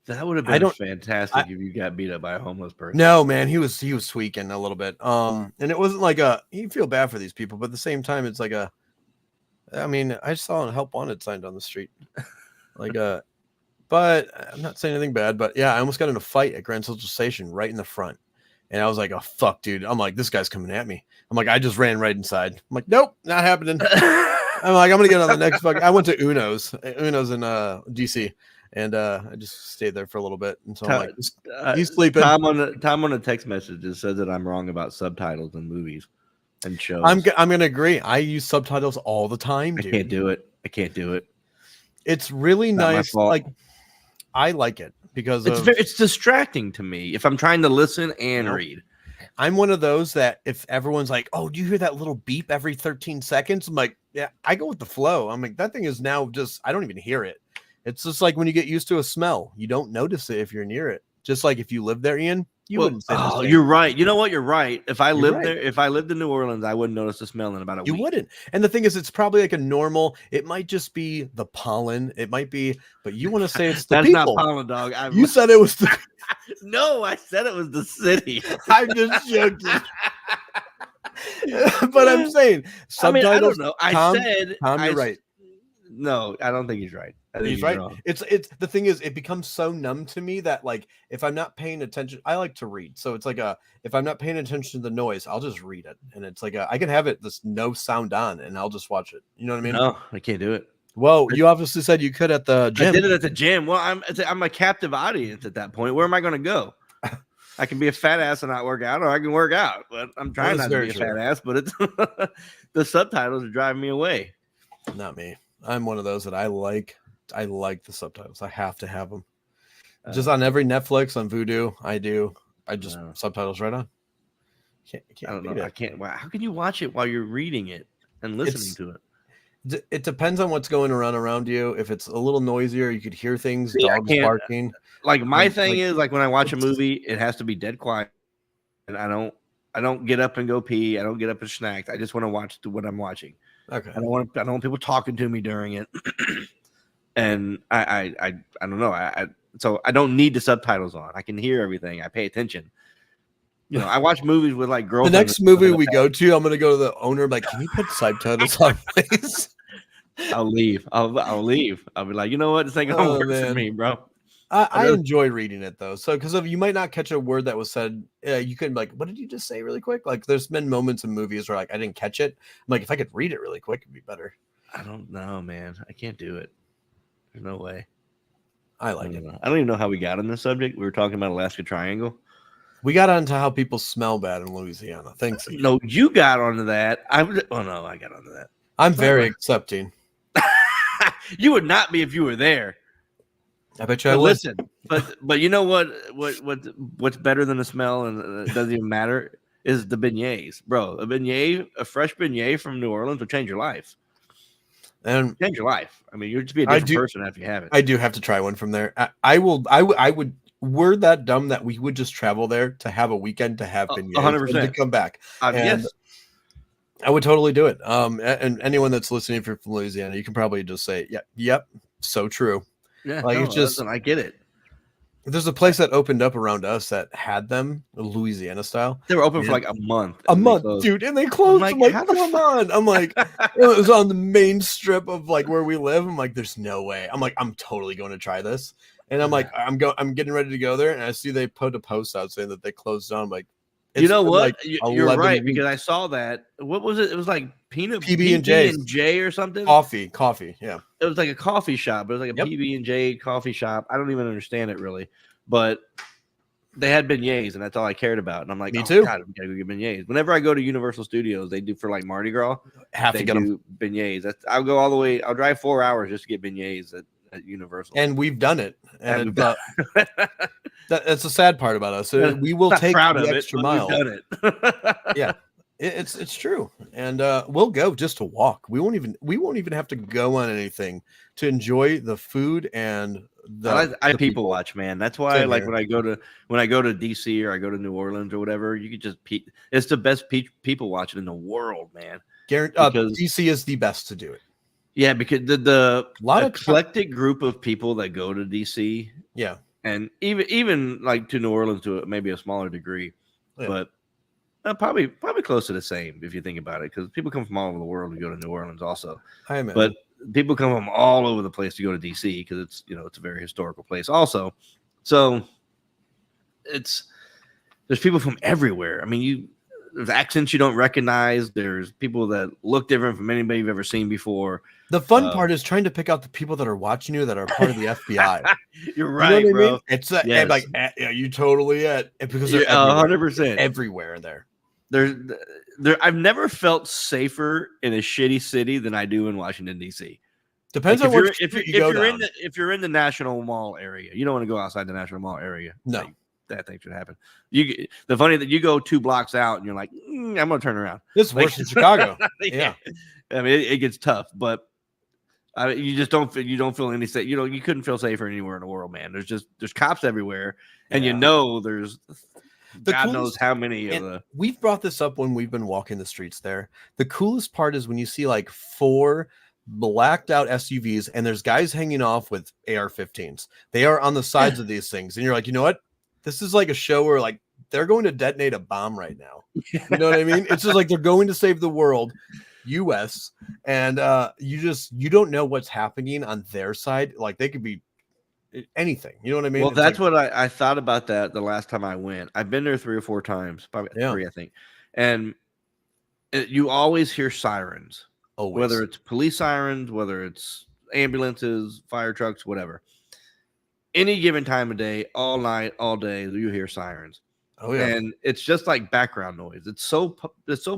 S2: That would have been fantastic if you got beat up by a homeless person.
S1: No, man, he was tweaking a little bit. And it wasn't like you feel bad for these people, but at the same time, it's like I saw a help wanted sign down the street. But I'm not saying anything bad, but yeah, I almost got in a fight at Grand Central Station right in the front. And I was like, oh, fuck, dude. I'm like, this guy's coming at me. I'm like, I just ran right inside. I'm like, nope, not happening. I'm like, I'm going to get on the next fucking. I went to Uno's in DC. And I just stayed there for a little bit. And so I'm like, he's sleeping.
S2: Tom on a text message just says that I'm wrong about subtitles in movies and shows.
S1: I'm going to agree. I use subtitles all the time, dude.
S2: I can't do it.
S1: It's really nice. Like, I like it because
S2: it's distracting to me if I'm trying to listen and read.
S1: I'm one of those that if everyone's like, oh, do you hear that little beep every 13 seconds? I'm like, yeah, I go with the flow. I'm like, that thing is now I don't even hear it. It's just like when you get used to a smell, you don't notice it if you're near it. Just like if you live there, Ian, wouldn't say the same.
S2: You're right. You know what? You're right. If I lived there, if I lived in New Orleans, I wouldn't notice the smell in about a week.
S1: You wouldn't. And the thing is, it's probably like a normal. It might just be the pollen. It might be, but you want to say it's the
S2: That's
S1: people.
S2: not pollen, dog.
S1: You said it was the.
S2: No, I said it was the city.
S1: I'm just joking. But I'm saying subtitles.
S2: I don't know.
S1: Tom, you're right.
S2: No, I don't think he's right. I think
S1: he's right. Wrong. It's the thing is, it becomes so numb to me that like if I'm not paying attention, I like to read. So it's like if I'm not paying attention to the noise, I'll just read it, and it's like I can have this no sound on, and I'll just watch it. You know what I mean?
S2: No, I can't do it.
S1: Well, you obviously said you could at the gym.
S2: I did it at the gym. Well, I'm a captive audience at that point. Where am I going to go? I can be a fat ass and not work out, or I can work out. But I'm trying not to be a fat ass. But it's the subtitles are driving me away.
S1: Not me. I'm one of those that I like the subtitles. I have to have them. Just on every Netflix, on Vudu, I just subtitles right on.
S2: I don't know. I can't. How can you watch it while you're reading it and listening to it?
S1: It depends on what's going around you. If it's a little noisier, you could hear things, dogs barking.
S2: Like my thing is like when I watch a movie, it has to be dead quiet, and I don't get up and go pee. I don't get up and snack. I just want to watch what I'm watching.
S1: Okay.
S2: I don't want people talking to me during it. And I don't know. So I don't need the subtitles on. I can hear everything. I pay attention. You know, I watch movies with like girls.
S1: The next movie we go to, I'm gonna go to the owner. Like, can you put subtitles on, please?
S2: I'll leave. I'll leave. I'll be like, you know what? This ain't gonna work for me, bro.
S1: I enjoy reading it though. So because of you might not catch a word that was said, you could be like, what did you just say really quick? Like there's been moments in movies where like I didn't catch it. I'm like, if I could read it really quick, it'd be better.
S2: I don't know, man. I can't do it. There's no way.
S1: I like it.
S2: I don't even know how we got on this subject. We were talking about Alaska Triangle.
S1: We got onto how people smell bad in Louisiana. Thanks.
S2: No, you got onto that. I got onto that.
S1: I'm very accepting.
S2: You would not be if you were there.
S1: I bet you I would.
S2: Listen, but you know what's better than the smell and it doesn't even matter is the beignets, bro. A fresh beignet from New Orleans will change your life.
S1: And
S2: change your life. I mean, you'll just be a different person if you have it.
S1: I do have to try one from there. I would. We're that dumb that we would just travel there to have a weekend to have beignets
S2: 100%
S1: and to come back.
S2: Yes.
S1: I would totally do it. And anyone that's listening, if you're from Louisiana, you can probably just say, yep, so true.
S2: Yeah,
S1: like it's just,
S2: I get it.
S1: There's a place that opened up around us that had them Louisiana style.
S2: They were open for like a month.
S1: Dude, and they closed. I'm like, come on. I'm like, it was on the main strip of like where we live. I'm like, there's no way. I'm like, I'm totally going to try this. And I'm like, I'm getting ready to go there, and I see they put a post out saying that they closed down. I'm like,
S2: you know what? Like you're right because I saw that. What was it? It was like PB&J or something.
S1: Coffee. Yeah.
S2: It was like a coffee shop. It was like a PB&J coffee shop. I don't even understand it really, but they had beignets, and that's all I cared about. And I'm like,
S1: me too.
S2: God, we gotta go get beignets. Whenever I go to Universal Studios, they do for like Mardi Gras.
S1: Have to get them
S2: beignets. I'll go all the way. I'll drive 4 hours just to get beignets at Universal.
S1: And we've done it. And that's the sad part about us. We will take the extra mile.
S2: We've done it.
S1: Yeah. It's true. And we'll go just to walk. We won't even have to go on anything to enjoy the food and
S2: I people watch, man. That's why when I go to DC or I go to New Orleans or whatever, you could just it's the best people watching in the world, man.
S1: DC is the best to do it.
S2: Yeah, because the eclectic group of people that go to DC,
S1: yeah,
S2: and even like to New Orleans to maybe a smaller degree, but probably close to the same if you think about it, because people come from all over the world to go to New Orleans also. But people come from all over the place to go to DC because it's it's a very historical place also. So there's people from everywhere. I mean, there's accents you don't recognize. There's people that look different from anybody you've ever seen before.
S1: The fun part is trying to pick out the people that are watching you that are part of the FBI.
S2: You're right,
S1: you know
S2: bro.
S1: I mean? It's like you totally because they're
S2: 100%
S1: everywhere there.
S2: I've never felt safer in a shitty city than I do in Washington D.C.
S1: Depends on
S2: if you're in the National Mall area. You don't want to go outside the National Mall area.
S1: No.
S2: Like, that thing should happen. The funny that you go 2 blocks out and you're like, I'm gonna turn around.
S1: This is worse than Chicago. Yeah.
S2: I mean, it gets tough, but you just don't feel any safe. You couldn't feel safer anywhere in the world, man. There's cops everywhere, and there's God knows how many of the.
S1: We've brought this up when we've been walking the streets there. The coolest part is when you see like 4 blacked out SUVs and there's guys hanging off with AR-15s. They are on the sides of these things, and you're like, you know what? This is like a show where like they're going to detonate a bomb right now. You know what I mean? It's just like they're going to save the world, US, and you don't know what's happening on their side. Like they could be anything. You know what I mean?
S2: Well, that's what I thought about that the last time I went. I've been there 3 or 4 times, probably 3, I think. And you always hear sirens, whether it's police sirens, whether it's ambulances, fire trucks, whatever. Any given time of day, all night, all day, you hear sirens.
S1: Oh yeah,
S2: and it's just like background noise. It's so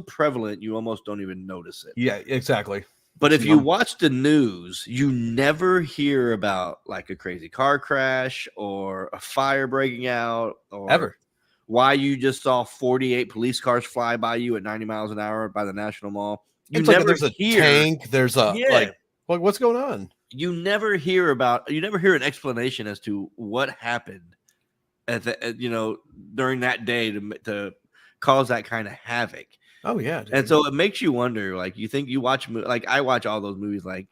S2: prevalent, you almost don't even notice it.
S1: Yeah, exactly.
S2: But if you watch the news, you never hear about like a crazy car crash or a fire breaking out or
S1: ever.
S2: Why you just saw 48 police cars fly by you at 90 miles an hour by the National Mall. You
S1: it's
S2: never
S1: like there's a tank. There's a like what's going on?
S2: You never hear an explanation as to what happened during that day to cause that kind of havoc.
S1: Oh yeah. Dude.
S2: And so it makes you wonder, like you watch, like I watch all those movies, like,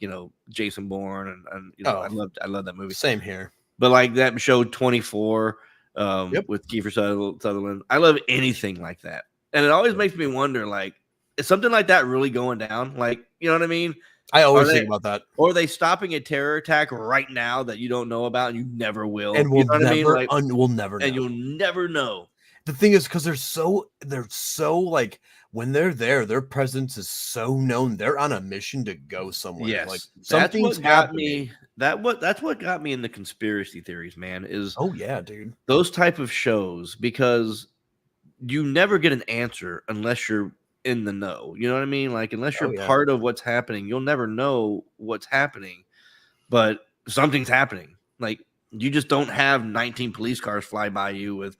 S2: Jason Bourne and I love that movie.
S1: Same here.
S2: But like that show 24 with Kiefer Sutherland. I love anything like that. And it always makes me wonder, like, is something like that really going down? Like, you know what I mean?
S1: I always think about that.
S2: Or are they stopping a terror attack right now that you don't know about and you never will?
S1: And
S2: we'll never,
S1: we'll never know.
S2: And you'll never know.
S1: The thing is, because they're so like, when they're there, their presence is so known. They're on a mission to go somewhere.
S2: Yes,
S1: like
S2: that's what got me. That's what got me into conspiracy theories, man. Is
S1: oh yeah, dude,
S2: those type of shows, because you never get an answer unless you're in the know. You know what I mean? Like, unless you're part of what's happening, you'll never know what's happening. But something's happening. Like, you just don't have 19 police cars fly by you with,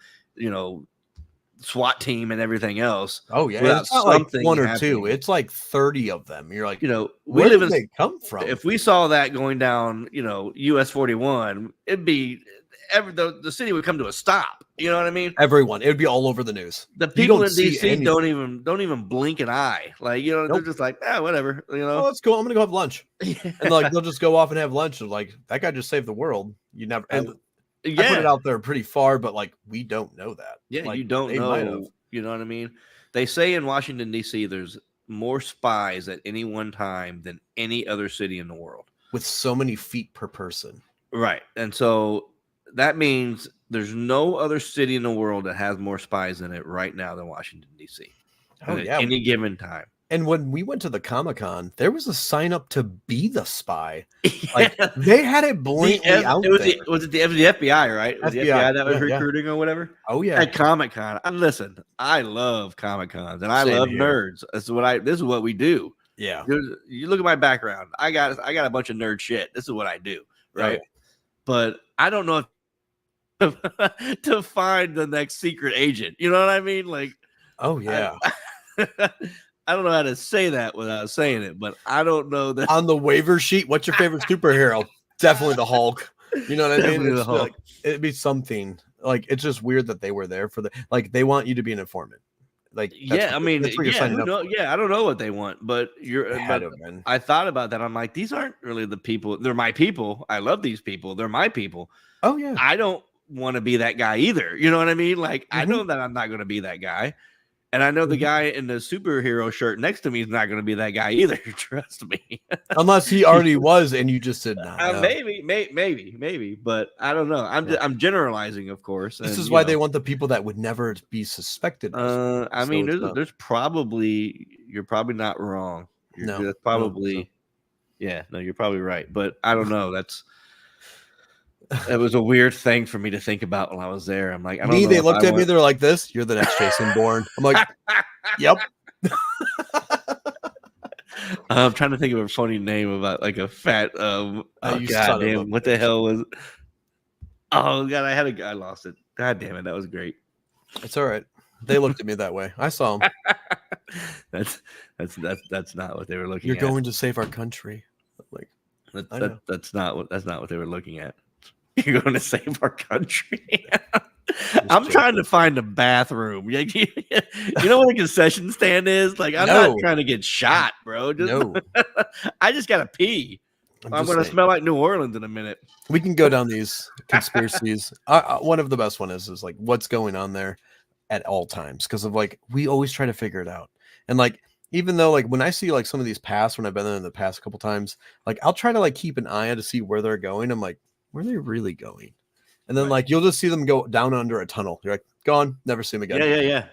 S2: SWAT team and everything else.
S1: Oh yeah, it's not like one or two. It's like 30 of them. You're like,
S2: where
S1: did they come from?
S2: If we saw that going down, US 41, it'd be the city would come to a stop. You know what I mean?
S1: Everyone, it would be all over the news.
S2: The people in DC don't even blink an eye. Like, they're just like, whatever.
S1: Oh, that's cool. I'm gonna go have lunch. And like, they'll just go off and have lunch. And like, that guy just saved the world. You never. And I put it out there pretty far, but like, we don't know that.
S2: Yeah,
S1: like,
S2: you don't know. You know what I mean? They say in Washington, D.C., there's more spies at any one time than any other city in the world.
S1: With so many feet per person.
S2: Right. And so that means there's no other city in the world that has more spies in it right now than Washington, D.C.
S1: Oh,
S2: at any given time.
S1: And when we went to the Comic-Con, there was a sign up to be the spy. Like, they had it blatantly out there.
S2: Was it the FBI, right? Was the FBI that was recruiting or whatever?
S1: Oh yeah.
S2: At Comic-Con. Listen, I love Comic-Cons and I love nerds. This is what we do.
S1: Yeah.
S2: You look at my background. I got a bunch of nerd shit. This is what I do, right?
S1: Oh.
S2: But I don't know if to find the next secret agent. You know what I mean? Like,
S1: oh yeah.
S2: I don't know how to say that without saying it, but I don't know that
S1: on the waiver sheet. What's your favorite superhero? Definitely the Hulk. You know what I mean? Like, it'd be something. Like, it's just weird that they were there for like, they want you to be an informant. Like,
S2: I mean, I don't know what they want, but I thought about that. I'm like, these aren't really the people. They're my people. I love these people. They're my people.
S1: Oh yeah.
S2: I don't want to be that guy either. You know what I mean? Like, I know that I'm not going to be that guy. And I know the guy in the superhero shirt next to me is not going to be that guy either. Trust me.
S1: Unless he already was, and you just did not.
S2: Maybe, but I don't know. I'm generalizing, of course.
S1: This is why they want the people that would never be suspected.
S2: I mean, there's probably, you're probably not wrong. That's probably, you're probably right. But I don't know. It was a weird thing for me to think about while I was there. I'm like, I don't know.
S1: They looked at me. They're like, "This, you're the next Jason Bourne." I'm like, "Yep."
S2: I'm trying to think of a funny name about like a fat. Oh god damn! What the hell was? Oh god, I lost it. God damn it, that was great.
S1: It's all right. They looked at me that way. I saw them.
S2: That's not what they were looking.
S1: You're going to save our country. Like,
S2: that's not what they were looking at. You're going to save our country. I'm trying to find a bathroom. You know what a concession stand is? Like, I'm not trying to get shot, bro. I just gotta pee. I'm gonna smell like New Orleans in a minute.
S1: We can go down these conspiracies. One of the best one is like what's going on there at all times, because of like we always try to figure it out. And like, even though like when I see like some of these past, when I've been there in the past couple times, like I'll try to like keep an eye on to see where they're going. I'm like, where are they really going? And then like you'll just see them go down under a tunnel. You're like, gone, never see them again.
S2: Yeah.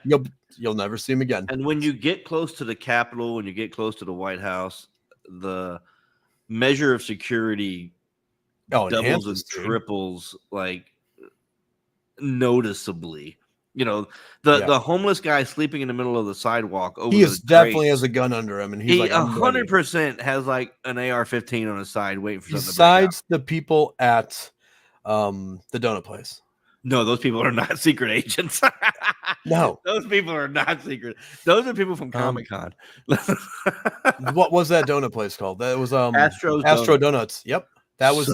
S1: You'll never see them again.
S2: And when you get close to the Capitol, when you get close to the White House, the measure of security doubles and triples like noticeably. You know, the homeless guy sleeping in the middle of the sidewalk.
S1: He definitely has a gun under him, and he's like
S2: 100% has like an AR-15 on his side, waiting for something.
S1: Besides the people at the donut place.
S2: No, those people are not secret agents.
S1: No,
S2: those people are not secret. Those are people from Comic-Con.
S1: What was that donut place called? That was
S2: Astro
S1: Donuts. Yep, that was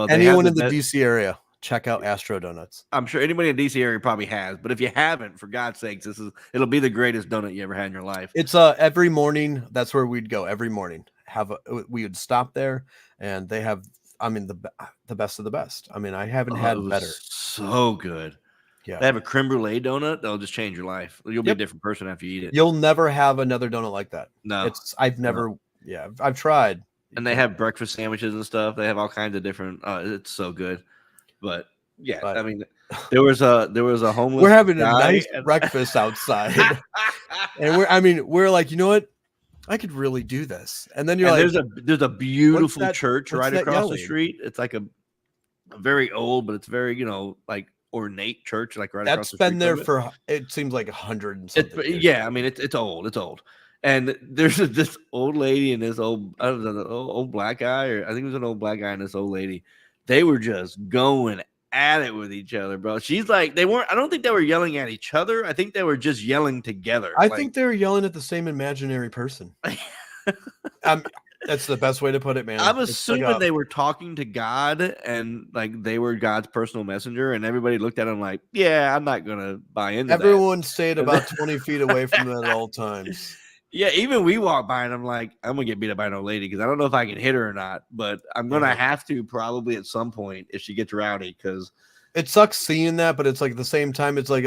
S1: anyone in the DC area. Check out Astro Donuts.
S2: I'm sure anybody in DC area probably has, but if you haven't, for God's sakes, it'll be the greatest donut you ever had in your life.
S1: It's every morning. That's where we'd go every morning. We would stop there, and they have, I mean, the best of the best. I mean, I haven't had better.
S2: So good.
S1: Yeah.
S2: They have a creme brulee donut. They'll just change your life. You'll be a different person after you eat it.
S1: You'll never have another donut like that.
S2: No,
S1: I've never Yeah, I've tried.
S2: And they have breakfast sandwiches and stuff. They have all kinds of different. It's so good. But yeah,
S1: But
S2: I mean, there was a homeless.
S1: we're having a
S2: guy
S1: nice breakfast outside, and we're like, you know what? I could really do this. And then you're
S2: and
S1: like,
S2: there's a beautiful church
S1: what's
S2: right
S1: that
S2: across the
S1: yelling?
S2: street. It's like a very old, but it's very like ornate church, like right across the street.
S1: That's been there for it seems like 100 and something.
S2: Yeah, I mean it's old. It's old. And there's this old lady and this old, I don't know, old black guy, or I think it was an old black guy and this old lady. They were just going at it with each other, bro. She's like, they weren't. I don't think they were yelling at each other. I think they were just yelling together.
S1: I think they were yelling at the same imaginary person. That's the best way to put it, man.
S2: I'm assuming they were talking to God and like they were God's personal messenger, and everybody looked at him like, yeah, I'm not gonna buy into that.
S1: Everyone stayed about 20 feet away from them at all times.
S2: Yeah, even we walk by and I'm like, I'm gonna get beat up by an old lady because I don't know if I can hit her or not, but I'm gonna have to probably at some point if she gets rowdy, because
S1: it sucks seeing that, but it's like at the same time, it's like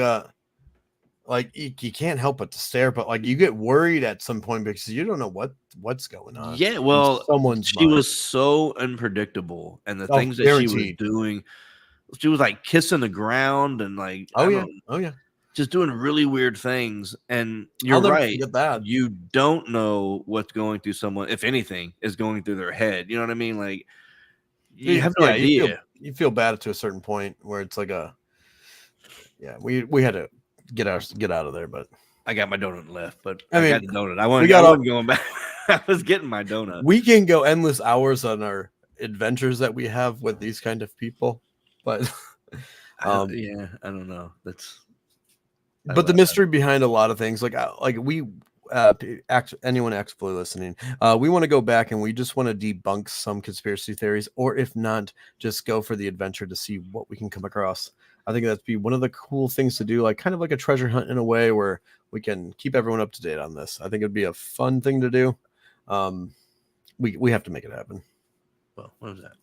S1: you can't help but to stare, but like you get worried at some point because you don't know what's going on.
S2: Yeah, well,
S1: she
S2: was so unpredictable, and the things that she was doing, she was like kissing the ground and like,
S1: oh yeah,
S2: just doing really weird things. And you're right, you don't know what's going through someone, if anything is going through their head. You know what I mean? Like you have no idea.
S1: You feel bad to a certain point where it's like we had to get out of there, but
S2: I got my donut left. But
S1: I
S2: got the donut. I wasn't going back. I was getting my donut.
S1: We can go endless hours on our adventures that we have with these kind of people, but
S2: yeah, I don't know.
S1: But the mystery behind a lot of things, like we anyone actually listening, we want to go back and we just want to debunk some conspiracy theories, or if not, just go for the adventure to see what we can come across. I think that'd be one of the cool things to do, like kind of like a treasure hunt in a way where we can keep everyone up to date on this. I think it'd be a fun thing to do. We have to make it happen.
S2: Well, what was that?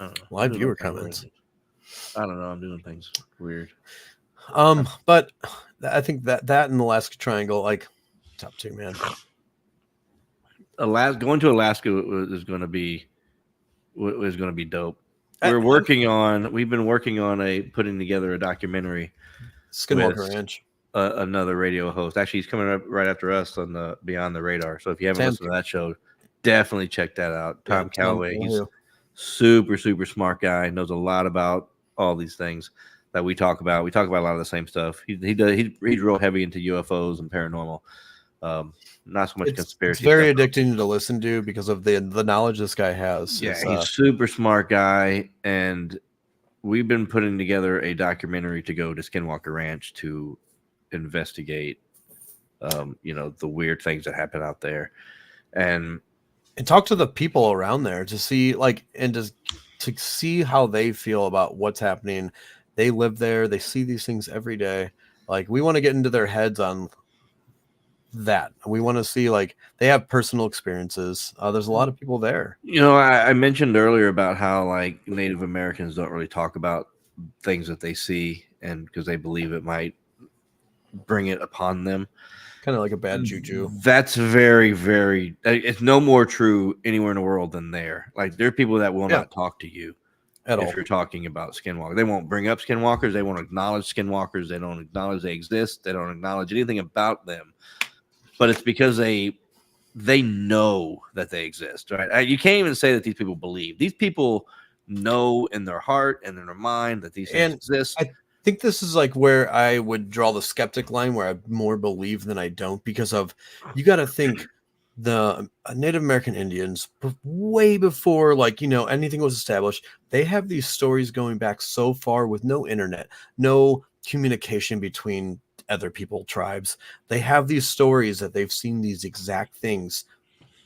S2: I don't know.
S1: Live viewer comments.
S2: I don't know. I'm doing things weird.
S1: But I think that in the Alaska Triangle, like top 2, man.
S2: Going to Alaska is going to be dope. We've been working on putting together a documentary.
S1: Skinwalker Ranch.
S2: Another radio host. Actually, he's coming up right after us on the Beyond the Radar. So if you haven't listened to that show, definitely check that out. Tom Calloway. He's super, super smart guy. Knows a lot about all these things that we talk about. We talk about a lot of the same stuff. He's real heavy into UFOs and paranormal. Not so much conspiracy.
S1: It's very addicting to listen to because of the knowledge this guy has.
S2: Yeah, he's a super smart guy, and we've been putting together a documentary to go to Skinwalker Ranch to investigate, the weird things that happen out there, and
S1: talk to the people around there to see, and just to see how they feel about what's happening. They live there. They see these things every day. Like, we want to get into their heads on that. We want to see, they have personal experiences. There's a lot of people there.
S2: I mentioned earlier about how Native Americans don't really talk about things that they see, and because they believe it might bring it upon them,
S1: kind of like a bad juju.
S2: That's very, very, it's no more true anywhere in the world than there. There are people that will not talk to you at all if you're talking about skinwalkers. They won't bring up skinwalkers. They won't acknowledge skinwalkers. They don't acknowledge they exist. They don't acknowledge anything about them. But it's because they know that they exist, right? You can't even say that these people believe. These people know in their heart and in their mind that these things exist.
S1: I think this is where I would draw the skeptic line, where I more believe than I don't, because of, you got to think, the Native American Indians, way before anything was established, they have these stories going back so far with no internet, no communication between other people, tribes. They have these stories that they've seen these exact things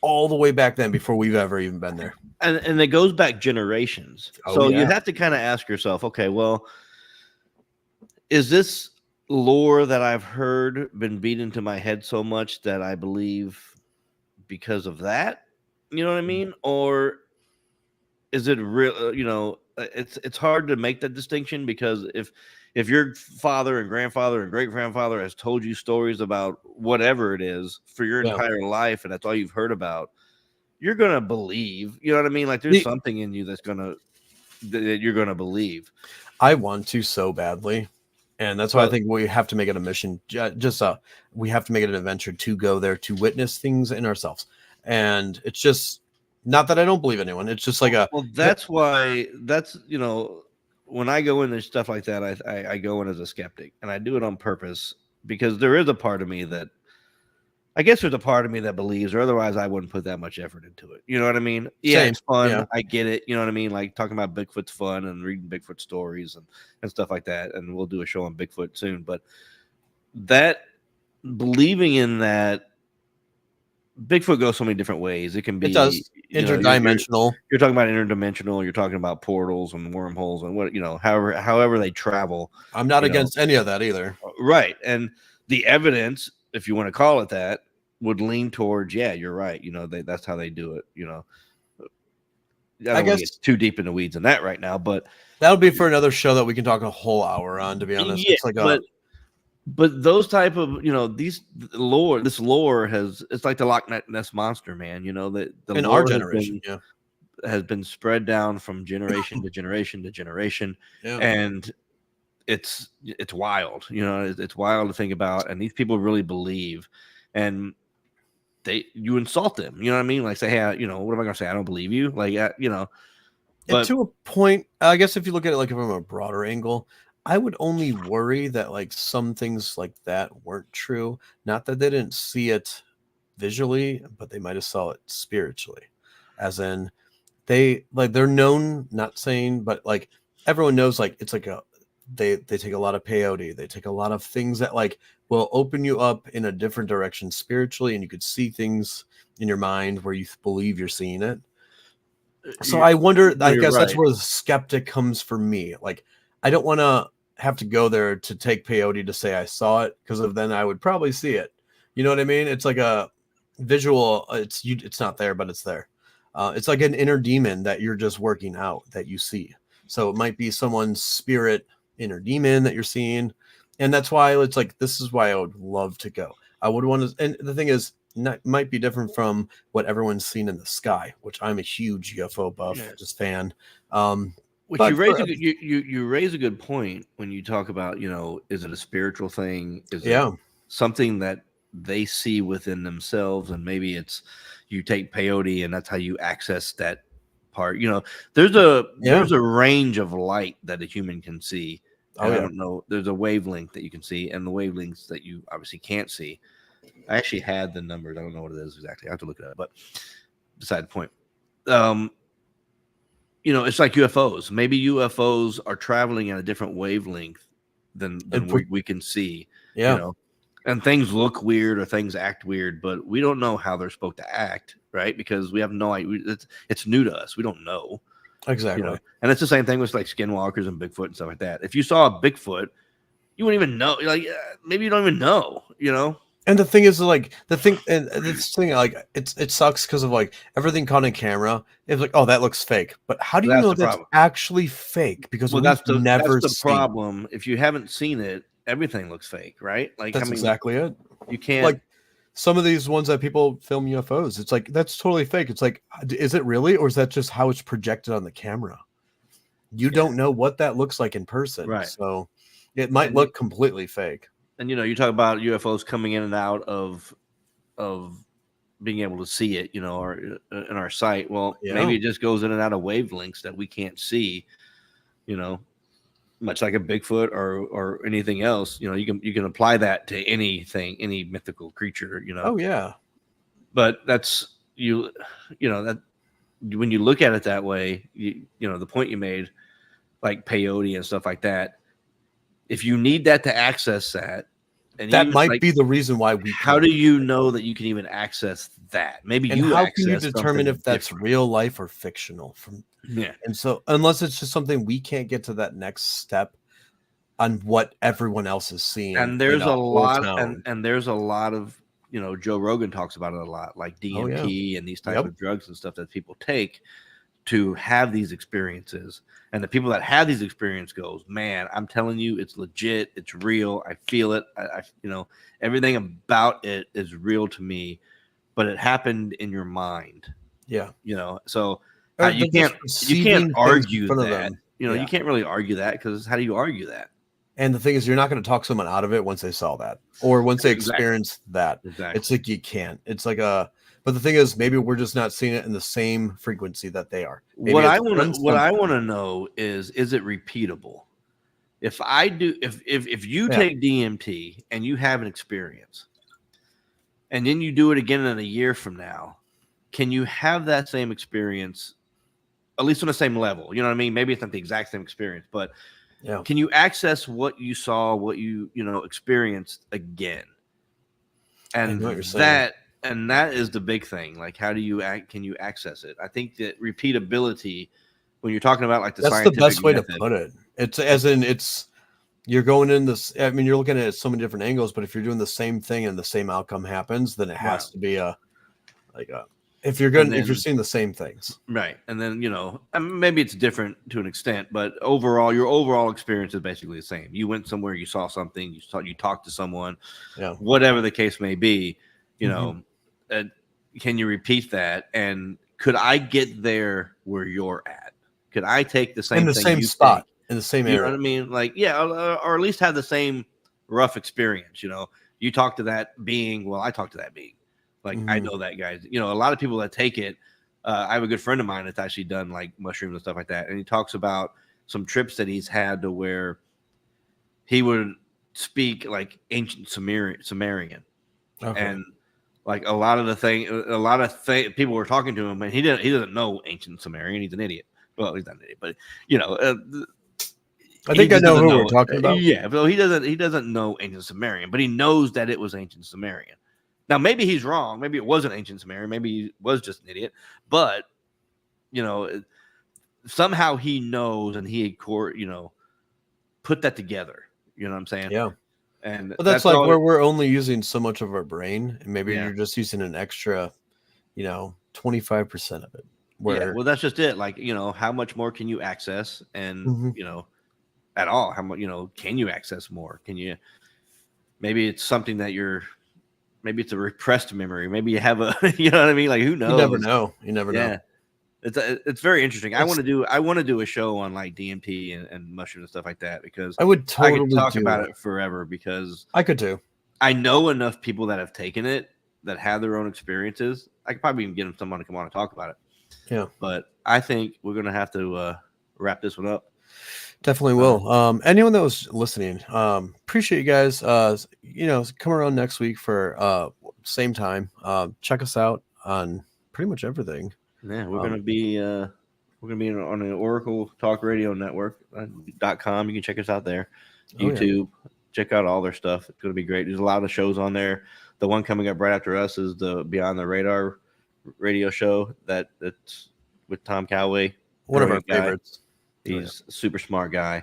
S1: all the way back then, before we've ever even been there.
S2: And it goes back generations. You have to kind of ask yourself, okay, well, is this lore that I've heard been beat into my head so much that I believe because of that? You know what I mean? Or is it real? It's hard to make that distinction, because if your father and grandfather and great grandfather has told you stories about whatever it is for your entire life, and that's all you've heard about, you're gonna believe. You know what I mean? Like there's something in you that you're gonna believe.
S1: I want to so badly, and that's why I think we have to make it a mission. We have to make it an adventure to go there to witness things in ourselves. And it's just not that I don't believe anyone. It's just like
S2: that's why when I go into stuff like that, I go in as a skeptic, and I do it on purpose because there is a part of me that. I guess there's a part of me that believes, or otherwise I wouldn't put that much effort into it. You know what I mean? Yeah, Same. It's fun. Yeah. I get it. You know what I mean? Like talking about Bigfoot's fun and reading Bigfoot stories and stuff like that. And we'll do a show on Bigfoot soon. But that believing in that Bigfoot goes so many different ways. It can be
S1: interdimensional.
S2: You're talking about interdimensional. You're talking about portals and wormholes and what however they travel.
S1: I'm not against any of that either.
S2: Right, and the evidence, if you want to call it that, would lean towards, yeah, you're right. That's how they do it. I guess get too deep in the weeds in that right now, but
S1: that would be for another show that we can talk a whole hour on. To be honest,
S2: yeah, it's like but those type of this lore it's like the Loch Ness monster, man. That
S1: in our generation
S2: has been spread down from generation to generation to generation, and it's wild. It's wild to think about, and these people really believe, and you insult them. You know what I mean? Like say, hey, what am I gonna say? I don't believe you. Like,
S1: but to a point, I guess if you look at it like from a broader angle, I would only worry that like some things like that weren't true. Not that they didn't see it visually, but they might have saw it spiritually, as in they're known. Not saying, but like everyone knows, like it's like they take a lot of peyote. They take a lot of things that like will open you up in a different direction spiritually, and you could see things in your mind where you believe you're seeing it. So I wonder, I guess that's where the skeptic comes for me. Like, I don't want to have to go there to take peyote to say I saw it, because then I would probably see it. You know what I mean? It's like a visual. It's not there, but it's there. It's like an inner demon that you're just working out that you see. So it might be someone's spirit inner demon that you're seeing. And that's why it's like, this is why I would love to go. I would want to, and the thing is, might be different from what everyone's seen in the sky, which I'm a huge UFO buff, just fan.
S2: Which you raise a good point when you talk about, is it a spiritual thing? Is it something that they see within themselves? And maybe it's you take peyote and that's how you access that part. There's a range of light that a human can see. I don't know. There's a wavelength that you can see, and the wavelengths that you obviously can't see. I actually had the numbers. I don't know what it is exactly. I have to look it up. But beside the point, it's like UFOs. Maybe UFOs are traveling at a different wavelength than we can see.
S1: Yeah.
S2: And things look weird or things act weird, but we don't know how they're supposed to act, right? Because we have no idea. It's new to us. We don't know.
S1: Exactly.
S2: And it's the same thing with like skinwalkers and Bigfoot and stuff like that. If you saw a Bigfoot, you wouldn't even know. Like maybe you don't even know.
S1: And the thing is, like this thing, like it sucks because of like everything caught in camera. It's like, oh, that looks fake. But how do you know that's actually fake? Because
S2: that's the problem. If you haven't seen it, everything looks fake, right? Like
S1: that's exactly it.
S2: You can't
S1: like some of these ones that people film UFOs. It's like that's totally fake. It's like, is it really, or is that just how it's projected on the camera? You don't know what that looks like in person,
S2: right?
S1: So it might look completely fake.
S2: And you talk about UFOs coming in and out of being able to see it, or in our sight. Well, maybe it just goes in and out of wavelengths that we can't see, much like a Bigfoot or anything else. You can apply that to anything, any mythical creature.
S1: Oh yeah.
S2: But that's that when you look at it that way, the point you made, like peyote and stuff like that. If you need that to access that, and
S1: that might be the reason why we.
S2: How do you know that you can even access that? Maybe
S1: and how can you determine if that's real life or fictional? And so unless it's just something we can't get to that next step on what everyone else is seeing,
S2: and there's a lot, and there's a lot of Joe Rogan talks about it a lot, like DMT and these types of drugs and stuff that people take to have these experiences. And the people that have these experiences goes, man, I'm telling you, it's legit. It's real. I feel it. I everything about it is real to me, but it happened in your mind.
S1: Yeah.
S2: So
S1: Or
S2: you
S1: they're
S2: can't
S1: just
S2: you can't
S1: receiving things in
S2: argue
S1: front of
S2: that.
S1: them.
S2: You
S1: Yeah.
S2: can't really argue that because how do you argue that?
S1: And the thing is, you're not going to talk someone out of it once they saw that or once they
S2: Exactly.
S1: experience that.
S2: Exactly.
S1: It's like you can't. It's like but the thing is, maybe we're just not seeing it in the same frequency that they are. Maybe
S2: What I
S1: it's
S2: want
S1: done
S2: to what I
S1: something.
S2: want to know is it repeatable? If I do, if you
S1: Yeah.
S2: take DMT and you have an experience, and then you do it again in a year from now, can you have that same experience, at least on the same level? You know what I mean? Maybe it's not the exact same experience, but
S1: Yeah.
S2: can you access what you saw, what you experienced again? And
S1: know what you're saying.
S2: that is the big thing. Like, how do you can you access it? I think that repeatability, when you're talking about like the
S1: That's the
S2: scientific
S1: best way to
S2: method,
S1: put it. It's as in you're going in this. I mean, you're looking at it so many different angles, but if you're doing the same thing and the same outcome happens, then it has to be if you're seeing the same things.
S2: right? And then maybe it's different to an extent, but overall, your overall experience is basically the same. You went somewhere, you saw something, you talked to someone,
S1: Yeah.
S2: whatever the case may be.
S1: Mhm.
S2: Can you repeat that? And could I get there where you're at? Could I take the same
S1: In the
S2: thing
S1: same
S2: you
S1: spot,
S2: take?
S1: in the same
S2: You know
S1: area.
S2: what I mean? Like, yeah, or at least have the same rough experience. You talk to that being. Well, I talk to that being. Like, I
S1: Mhm.
S2: know that guy. A lot of people that take it. I have a good friend of mine that's actually done like mushrooms and stuff like that, and he talks about some trips that he's had to where he would speak like ancient Sumerian,
S1: Okay.
S2: and like a lot of people were talking to him, and he doesn't know ancient Sumerian. He's an idiot. Well, he's not an idiot, but
S1: I think I know who we're talking about.
S2: Yeah, so he doesn't know ancient Sumerian, but he knows that it was ancient Sumerian. Now maybe he's wrong. Maybe it wasn't ancient Sumerian. Maybe he was just an idiot. But somehow he knows, and he put that together. You know what I'm saying?
S1: Yeah.
S2: And
S1: But that's like where we're only using so much of our brain, and maybe you're just using an extra, 25% of it.
S2: Yeah, well, that's just it. Like, how much more can you access, and
S1: Mhm.
S2: at all? How much can you access more? Can you? Maybe it's something that maybe it's a repressed memory. Maybe you have a, you know what I mean? Like, who knows?
S1: You never know. You never know.
S2: Yeah, it's very interesting. I want to do a show on like DMT and mushrooms and stuff like that, because
S1: I would totally
S2: could talk about it forever, because
S1: I could too.
S2: I know enough people that have taken it that have their own experiences. I could probably even get someone to come on and talk about it.
S1: Yeah.
S2: But I think we're gonna have to wrap this one up.
S1: Definitely will. Anyone that was listening, appreciate you guys. Come around next week for same time. Check us out on pretty much everything.
S2: Yeah, we're gonna be on the Oracle Talk Radio Network.com. You can check us out there. YouTube. Check out all their stuff. It's gonna be great. There's a lot of shows on there. The one coming up right after us is the Beyond the Radar radio show that's with Tom Calloway.
S1: One of our favorites.
S2: He's a super smart guy.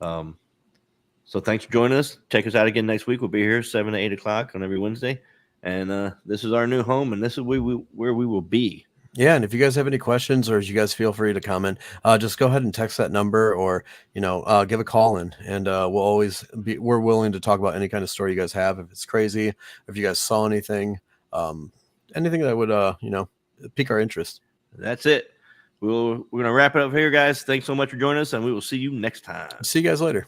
S2: So thanks for joining us. Check us out again next week. We'll be here 7 to 8 o'clock on every Wednesday. And this is our new home, and this is where we will be.
S1: Yeah, and if you guys have any questions, or you guys feel free to comment, just go ahead and text that number, or give a call in, and we're willing to talk about any kind of story you guys have. If it's crazy, if you guys saw anything, anything that would pique our interest.
S2: That's it. We're gonna wrap it up here, guys. Thanks so much for joining us, and we will see you next time.
S1: See you guys later.